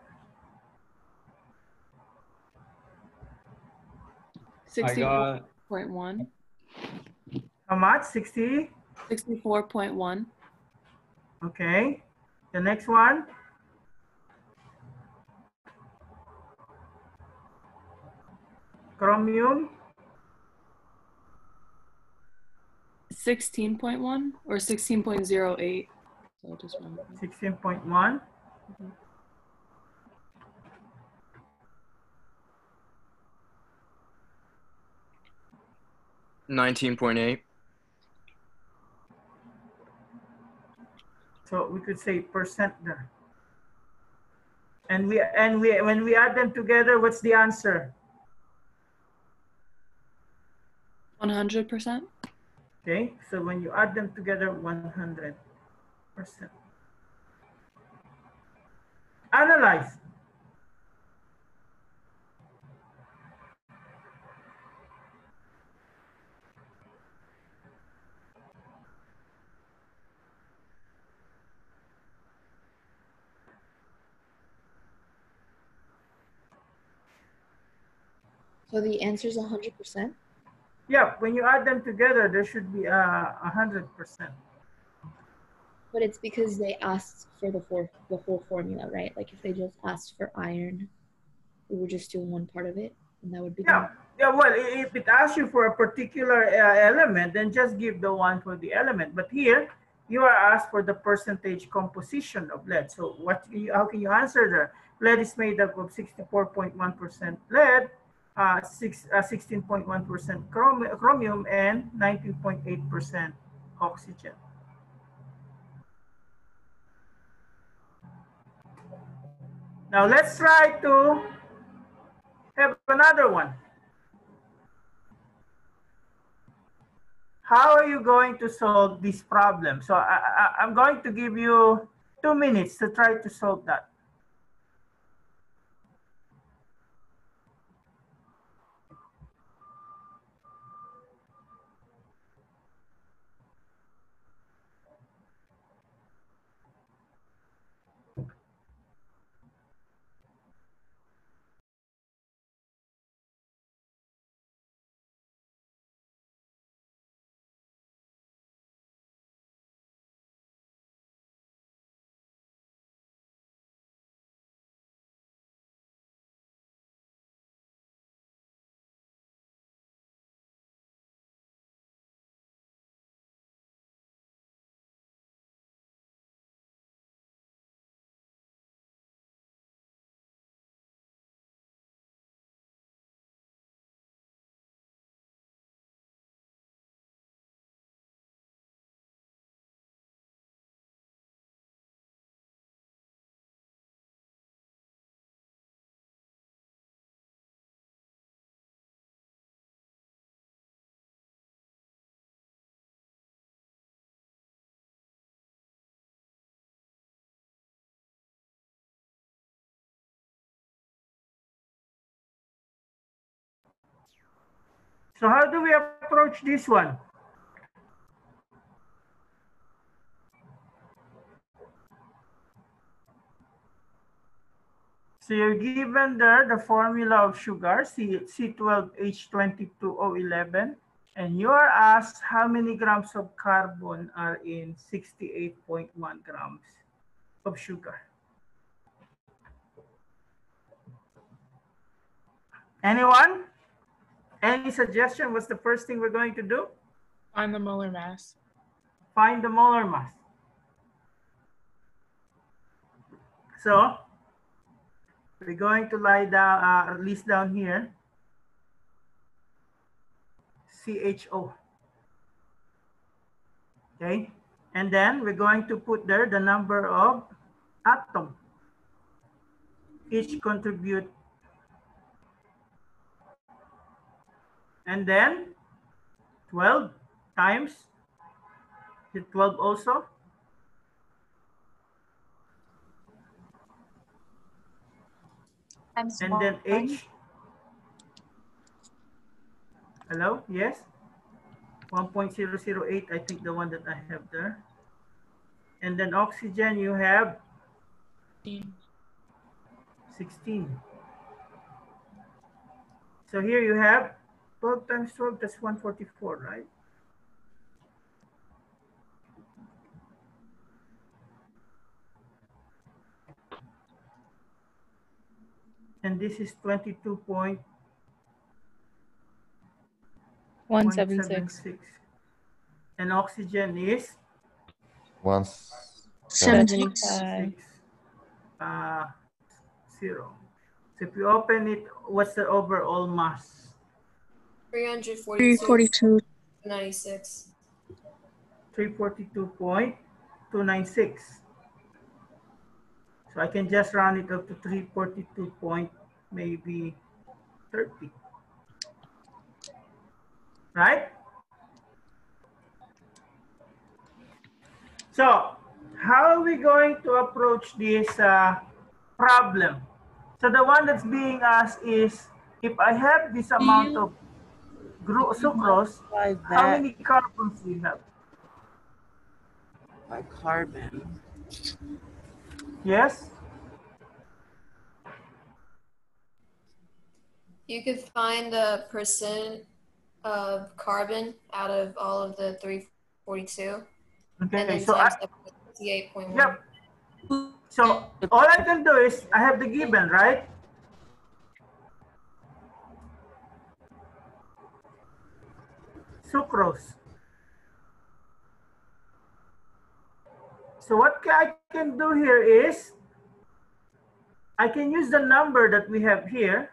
64.1. How much? 60? 64.1. Okay. The next one? Chromium? 16.1 or 16.08. So just 16.1. 19.8. So we could say percent there. And when we add them together, what's the answer? 100%. Okay, so when you add them together, 100%. Analyze. So the answer is 100%? Yeah, when you add them together, there should be 100%. But it's because they asked for the whole formula, right? Like if they just asked for iron, we would just do one part of it, and that would be Yeah, yeah. Well, if it asks you for a particular element, then just give the one for the element. But here, you are asked for the percentage composition of lead. So how can you answer there? Lead is made up of 64.1% lead, 16.1% chromium, and 19.8% oxygen. Now let's try to have another one. How are you going to solve this problem? So I'm going to give you 2 minutes to try to solve that. So how do we approach this one? So you're given there the formula of sugar, C12H22O11, and you are asked how many grams of carbon are in 68.1 grams of sugar. Anyone? Any suggestion? What's the first thing we're going to do? Find the molar mass. Find the molar mass. So we're going to lie down, list down here, CHO. Okay, and then we're going to put there the number of atoms. Each contribute. And then 12 times, the 12 also. And then H. Hello, yes. 1.008, I think the one that I have there. And then oxygen, you have 16. So here you have 12 times 12, that's 144, right? And this is 22.176. And oxygen is 176. 0. So if you open it, what's the overall mass? 342. 96. 342.296. So I can just round it up to 342 point maybe 30. Right? So how are we going to approach this problem? So the one that's being asked is, if I have this amount of sucrose, how many carbons do you have? By carbon. Yes? You could find the percent of carbon out of all of the 342. Okay, and then so times up with 58.1. Yep. So all I can do is, I have the given, right? Sucrose. So what I can do here is, I can use the number that we have here.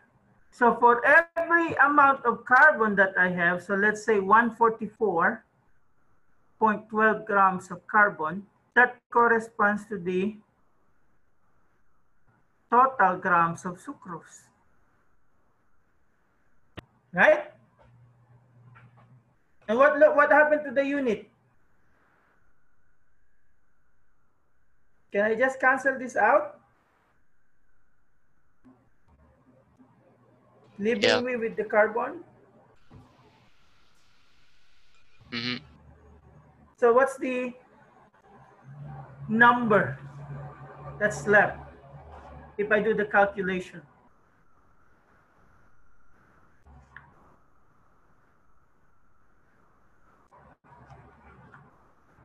So for every amount of carbon that I have, so let's say 144.12 grams of carbon, that corresponds to the total grams of sucrose. Right? And what happened to the unit? Can I just cancel this out? Leaving me with the carbon? Mm-hmm. So what's the number that's left if I do the calculation?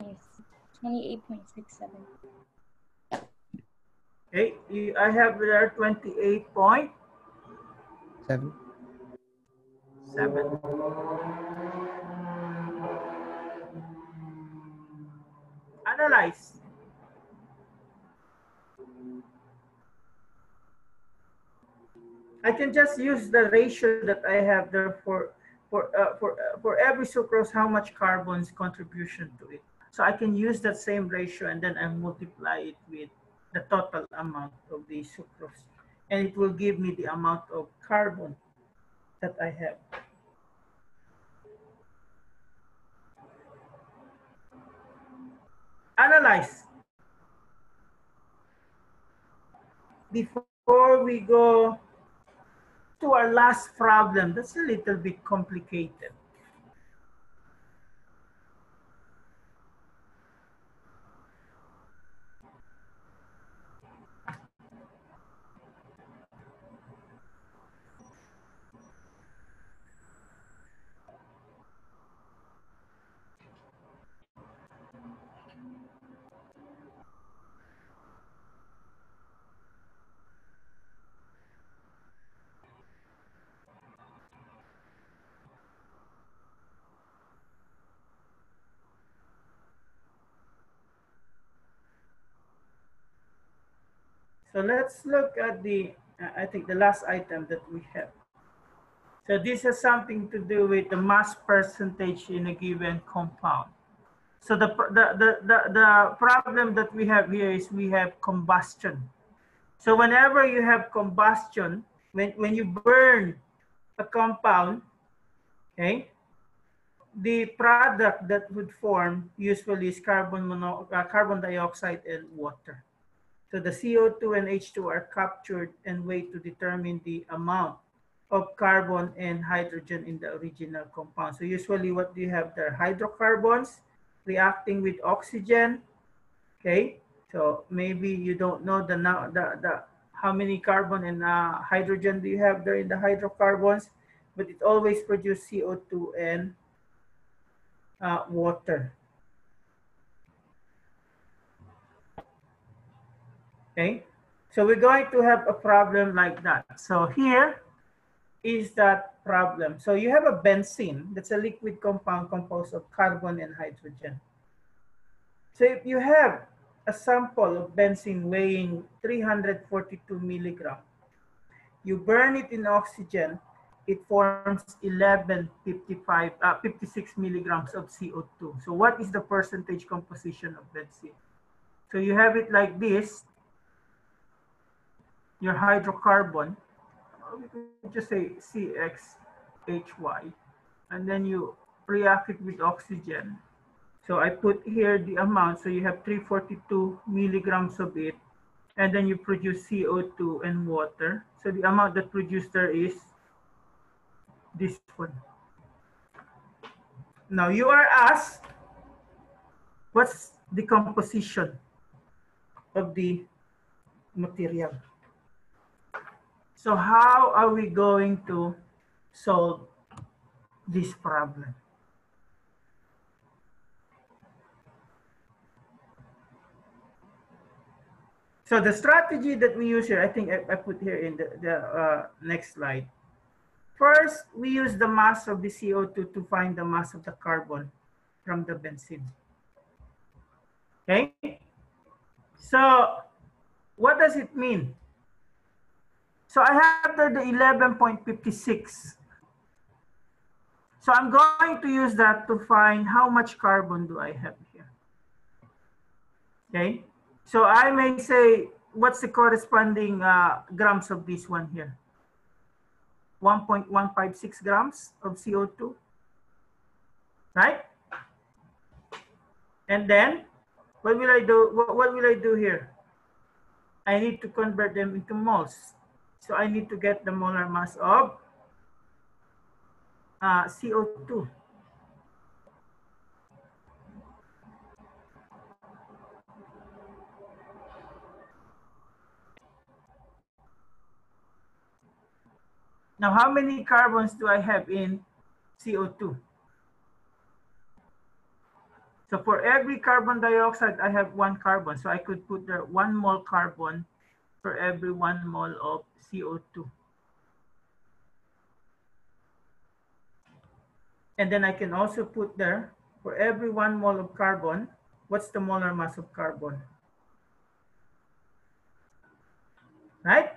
Yes, 28.67. Okay, I have there 28.7. Analyze. I can just use the ratio that I have there for every sucrose, how much carbon's contribution to it. So I can use that same ratio and then I multiply it with the total amount of the sucrose. And it will give me the amount of carbon that I have. Analyze. Before we go to our last problem. That's a little bit complicated. So let's look at the, I think the last item that we have. So this has something to do with the mass percentage in a given compound. So the problem that we have here is we have combustion. So whenever you have combustion, when you burn a compound, okay, the product that would form usually is carbon dioxide and water. So the CO2 and H2 are captured and weighed to determine the amount of carbon and hydrogen in the original compound. So usually what do you have there? Hydrocarbons reacting with oxygen. Okay, so maybe you don't know the how many carbon and hydrogen do you have there in the hydrocarbons, but it always produces CO2 and water. Okay, so we're going to have a problem like that. So here is that problem. So you have a benzene, that's a liquid compound composed of carbon and hydrogen. So if you have a sample of benzene weighing 342 milligrams, you burn it in oxygen, it forms 56 milligrams of CO2. So what is the percentage composition of benzene? So you have it like this, your hydrocarbon, we could just say CXHY, and then you react it with oxygen. So I put here the amount, so you have 342 milligrams of it, and then you produce CO2 and water. So the amount that produced there is this one. Now you are asked, what's the composition of the material? So how are we going to solve this problem? So the strategy that we use here, I think I put here in the next slide. First, we use the mass of the CO2 to find the mass of the carbon from the benzene. Okay? So what does it mean? So I have there the 11.56. So I'm going to use that to find how much carbon do I have here. Okay? So I may say, what's the corresponding grams of this one here? 1.156 grams of CO2, right? And then, what will I do? What will I do here? I need to convert them into moles. So I need to get the molar mass of CO2. Now, how many carbons do I have in CO2? So for every carbon dioxide, I have 1 carbon. So I could put there 1 mole carbon for every 1 mole of CO2. And then I can also put there, for every 1 mole of carbon, what's the molar mass of carbon? Right?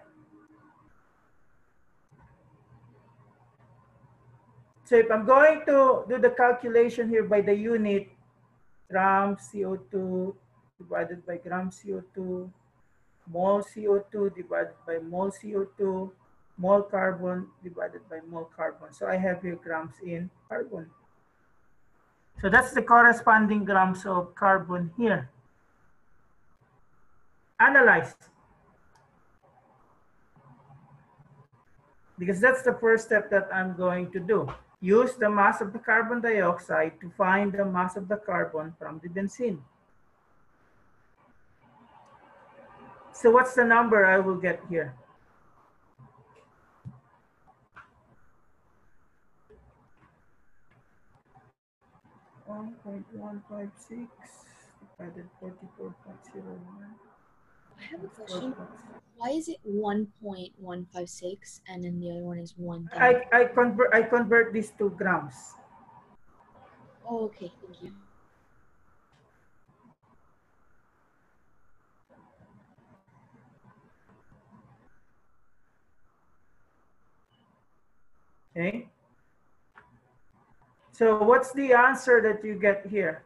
So if I'm going to do the calculation here by the unit, gram CO2 divided by gram CO2, mole CO2 divided by mole CO2, mole carbon divided by mole carbon. So I have here grams in carbon. So that's the corresponding grams of carbon here. Analyze. because that's the first step that I'm going to do. Use the mass of the carbon dioxide to find the mass of the carbon from the benzene. So what's the number I will get here? .156 divided 44.01. I have a question. Why is it 1.156 and then the other one is 1? I convert these to grams. Oh, okay, thank you. Okay. So what's the answer that you get here?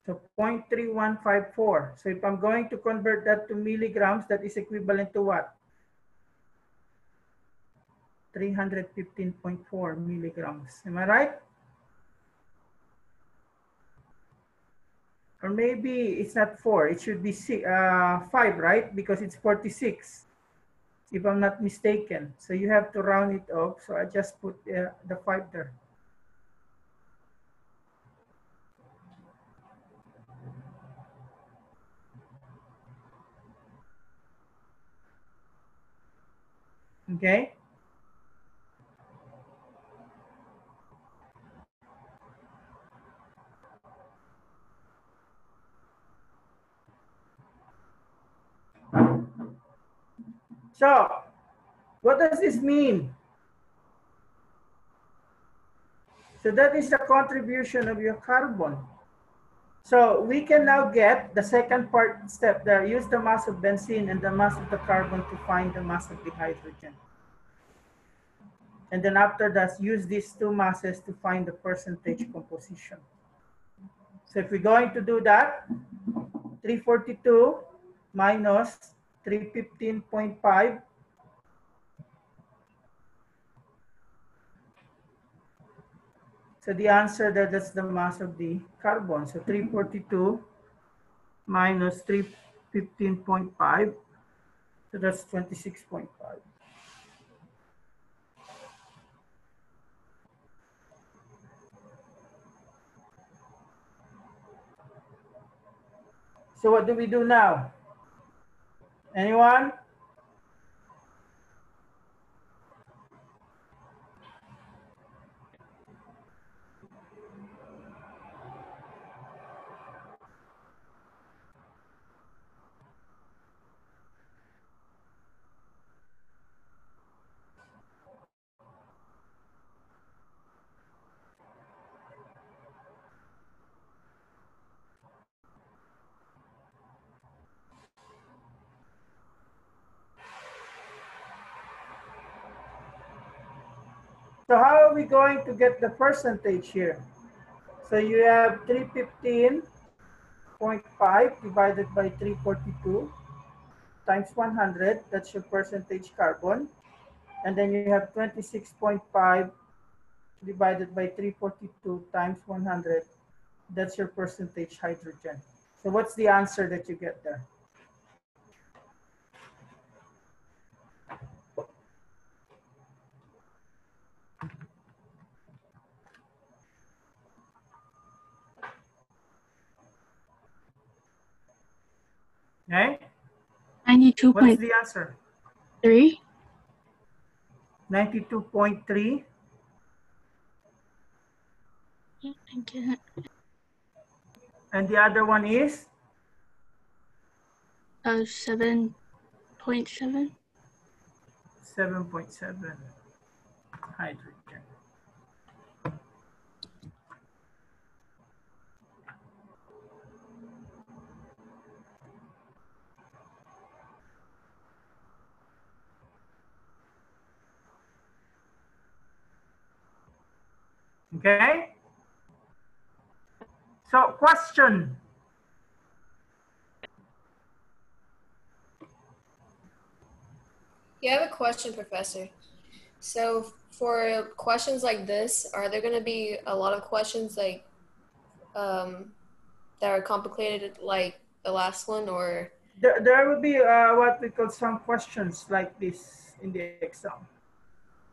So 0.3154. So if I'm going to convert that to milligrams, that is equivalent to what? 315.4 milligrams. Am I right? Or maybe it's not 4. It should be 5, right? Because it's 46, if I'm not mistaken. So you have to round it up. So I just put the 5 there. Okay. So what does this mean? So that is the contribution of your carbon. So we can now get the second part step there. Use the mass of benzene and the mass of the carbon to find the mass of the hydrogen. And then after that, use these two masses to find the percentage composition. So if we're going to do that, 342 minus 315.5. So the answer there, that's the mass of the carbon. So 342 minus 315.5. So that's 26.5. So what do we do now? Anyone? So how are we going to get the percentage here? So you have 315.5 divided by 342 times 100. That's your percentage carbon. And then you have 26.5 divided by 342 times 100. That's your percentage hydrogen. So what's the answer that you get there? Okay. 92.3. What's the answer? 92.3. Yeah, I get it. And the other one is? 7.7. 7.7 hydrogen. Okay. So question. Yeah, I have a question, Professor. So for questions like this, are there going to be a lot of questions like that are complicated like the last one, or? There will be what we call some questions like this in the exam.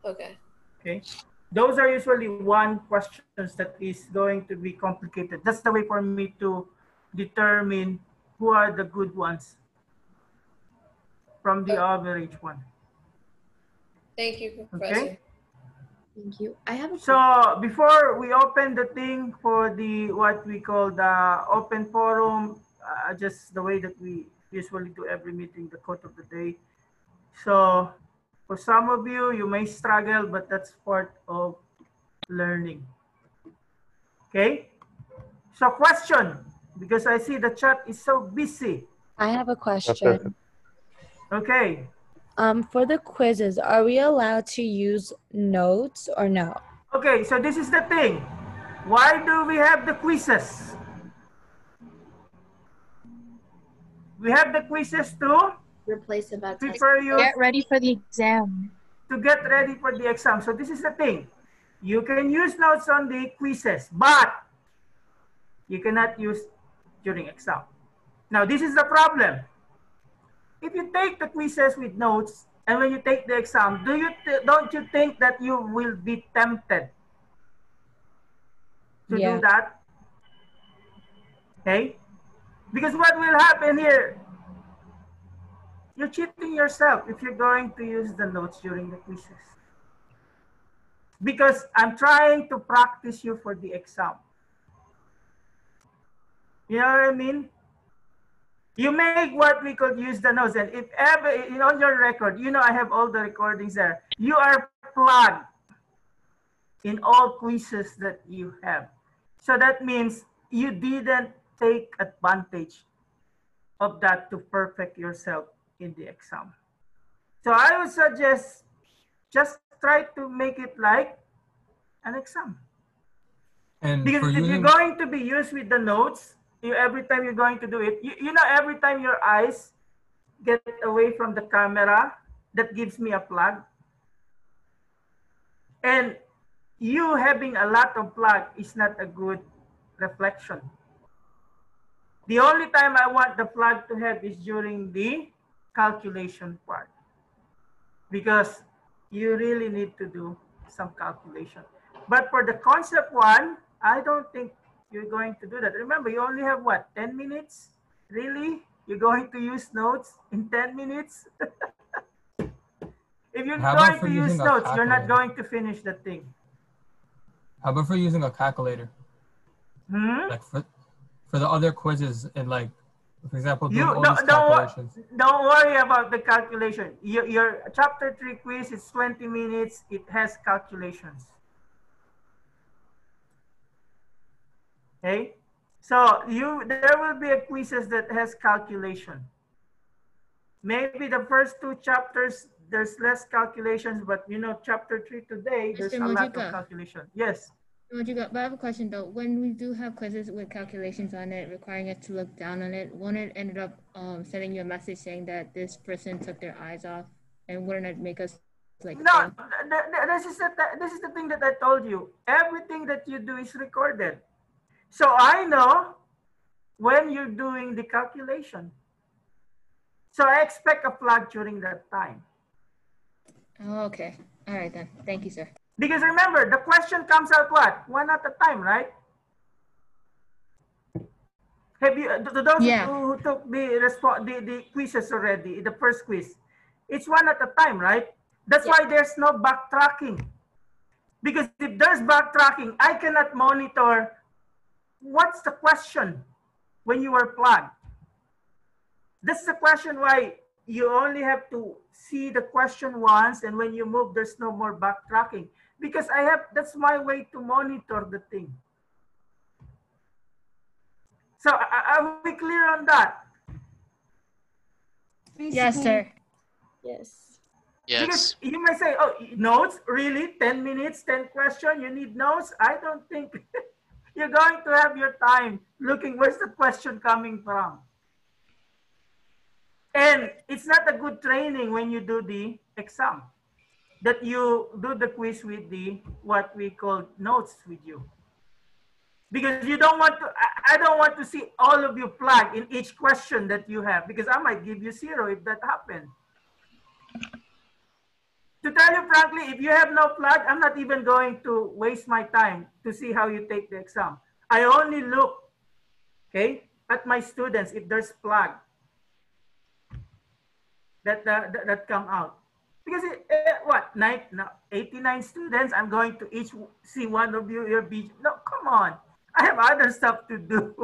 Okay. Okay. Those are usually one questions that is going to be complicated. That's the way for me to determine who are the good ones from the average one. Thank you, Professor. Okay. Thank you. I have a So before we open the thing for the what we call the open forum, just the way that we usually do every meeting, the quote of the day. So for some of you, you may struggle, but that's part of learning. Okay. So question, because I see the chat is so busy. I have a question. Okay. For the quizzes, are we allowed to use notes or no? Okay, so this is the thing. Why do we have the quizzes? We have the quizzes to replace a bad test. prepare you Get ready for the exam. to get ready for the exam. So this is the thing. You can use notes on the quizzes, but you cannot use during exam. Now, this is the problem. If you take the quizzes with notes and when you take the exam, don't you think that you will be tempted to do that? Okay? Because what will happen here, you're cheating yourself if you're going to use the notes during the quizzes. Because I'm trying to practice you for the exam. You know what I mean? You make what we could use the notes, and if ever on your record, I have all the recordings there. You are plugged in all quizzes that you have. So that means you didn't take advantage of that to perfect yourself in the exam. So I would suggest just try to make it like an exam. And because if you're going to be used with the notes, every time you're going to do it, every time your eyes get away from the camera, that gives me a plug. And you having a lot of plug is not a good reflection. The only time I want the plug to have is during the calculation part, because you really need to do some calculation. But for the concept one, I don't think you're going to do that. Remember, you only have what, 10 minutes? Really? You're going to use notes in 10 minutes? If you're going to use notes, you're not going to finish the thing. How about for using a calculator? Like for the other quizzes and like, for example, doing all these calculations. Don't worry about the calculation. Your chapter 3 quiz is 20 minutes. It has calculations. Okay, so there will be a quizzes that has calculation. Maybe the first 2 chapters there's less calculations, but chapter 3 today there's a lot of calculation. Yes. But I have a question though. When we do have quizzes with calculations on it, requiring us to look down on it, wouldn't it ended up sending you a message saying that this person took their eyes off, and wouldn't it make us like? No, this is the thing that I told you. Everything that you do is recorded. So I know when you're doing the calculation. So I expect a flag during that time. Oh, okay. All right then. Thank you, sir. Because remember, the question comes out what? One at a time, right? Have you those who took the quizzes already, the first quiz? It's one at a time, right? That's why there's no backtracking. Because if there's backtracking, I cannot monitor what's the question when you are plugged. This is the question why you only have to see the question once, and when you move, there's no more backtracking. Because that's my way to monitor the thing. So are we clear on that? Yes, sir. Yes. Yes. Because you may say, oh, notes, really? 10 minutes, 10 questions, you need notes? I don't think you're going to have your time looking where's the question coming from. And it's not a good training when you do the exam, that you do the quiz with the what we call notes with you. Because you don't want to, I don't want to see all of you flag in each question that you have, because I might give you 0 if that happened. To tell you frankly, if you have no flag, I'm not even going to waste my time to see how you take the exam. I only look, okay, at my students if there's flag that come out. Because what, 89 students, I'm going to each see one of you, your beach. No, come on. I have other stuff to do.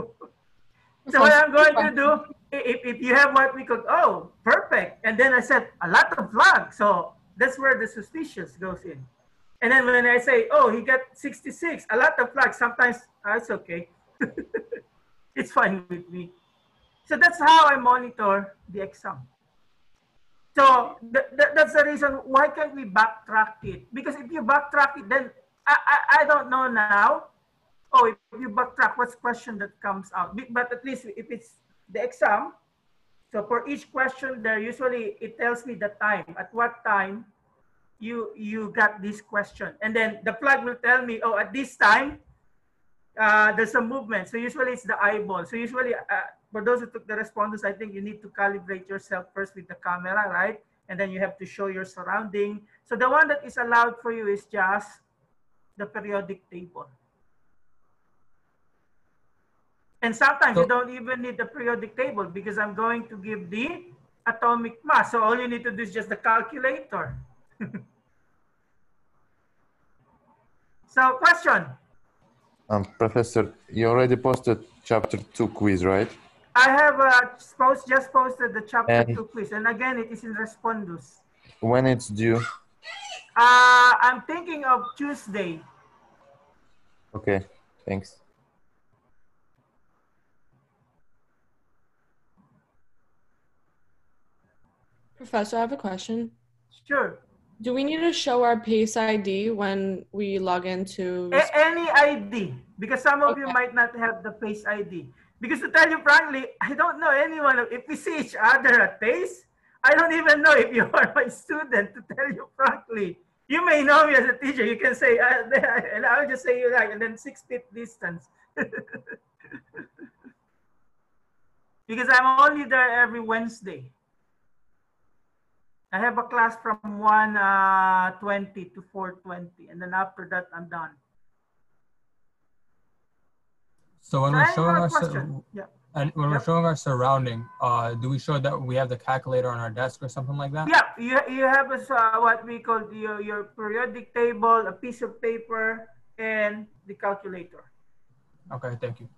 So what I'm going to do, if you have what we call, oh, perfect. And then I said, a lot of flags. So that's where the suspicious goes in. And then when I say, oh, he got 66, a lot of flags, sometimes it's okay. It's fine with me. So that's how I monitor the exam. So that's the reason why can't we backtrack it? Because if you backtrack it, then I don't know now. Oh, if you backtrack, what's question that comes out? But at least if it's the exam, so for each question there, usually it tells me the time, at what time you got this question. And then the flag will tell me, oh, at this time, there's a movement. So usually it's the eyeball. So usually for those who took the respondents, I think you need to calibrate yourself first with the camera, right? And then you have to show your surrounding. So the one that is allowed for you is just the periodic table. And sometimes you don't even need the periodic table because I'm going to give the atomic mass. So all you need to do is just the calculator. So question. Professor, you already posted chapter 2 quiz, right? I have just posted the chapter 2 quiz. And again, it is in Respondus. When it's due? I'm thinking of Tuesday. Okay, thanks. Professor, I have a question. Sure. Do we need to show our PACE ID when we log into... Any ID, because some of you might not have the PACE ID. Because to tell you frankly, I don't know anyone. If we see each other at PACE, I don't even know if you are my student, to tell you frankly. You may know me as a teacher. You can say, and I'll just say you like, and then 6 feet distance. Because I'm only there every Wednesday. I have a class from 1:20 to 4:20, and then after that, I'm done. So when we're showing our we're showing our surrounding, do we show that we have the calculator on our desk or something like that? Yeah, you have what we call your periodic table, a piece of paper, and the calculator. Okay, thank you.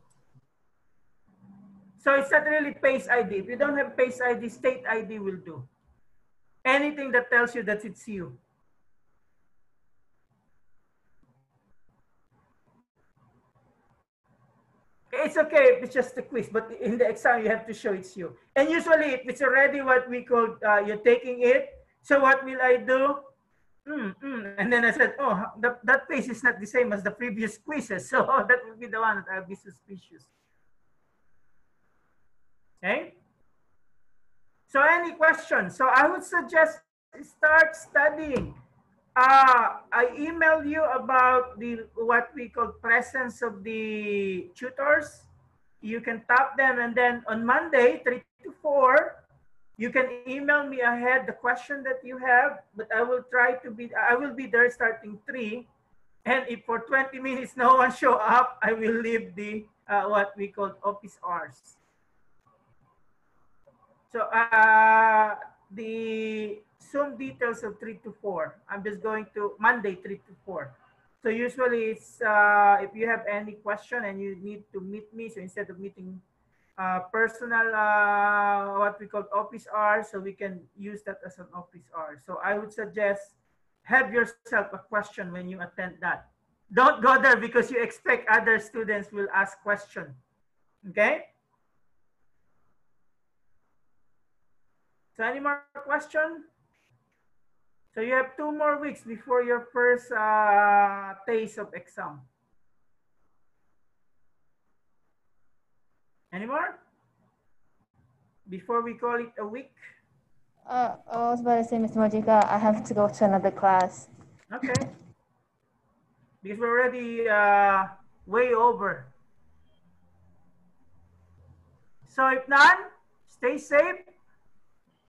So it's not really PACE ID. If you don't have PACE ID, state ID will do. Anything that tells you that it's you. It's okay if it's just a quiz, but in the exam, you have to show it's you. And usually, if it's already what we call, you're taking it, so what will I do? And then I said, oh, that PACE is not the same as the previous quizzes, so that will be the one that I'll be suspicious. Okay? So any questions? So I would suggest start studying. I emailed you about the what we call presence of the tutors. You can tap them, and then on Monday, 3 to 4, you can email me ahead the question that you have. But I will be there starting 3, and if for 20 minutes no one show up, I will leave the what we call office hours. So the Zoom details of 3 to 4. I'm just going to Monday 3 to 4. So usually it's if you have any question and you need to meet me, so instead of meeting personal what we call office hours, so we can use that as an office hour. So I would suggest have yourself a question when you attend that. Don't go there because you expect other students will ask question. Okay? So any more question? So you have 2 more weeks before your first taste of exam. Any more? Before we call it a week? I was about to say, Mr. Majika, I have to go to another class. Okay. Because we're already way over. So if none, stay safe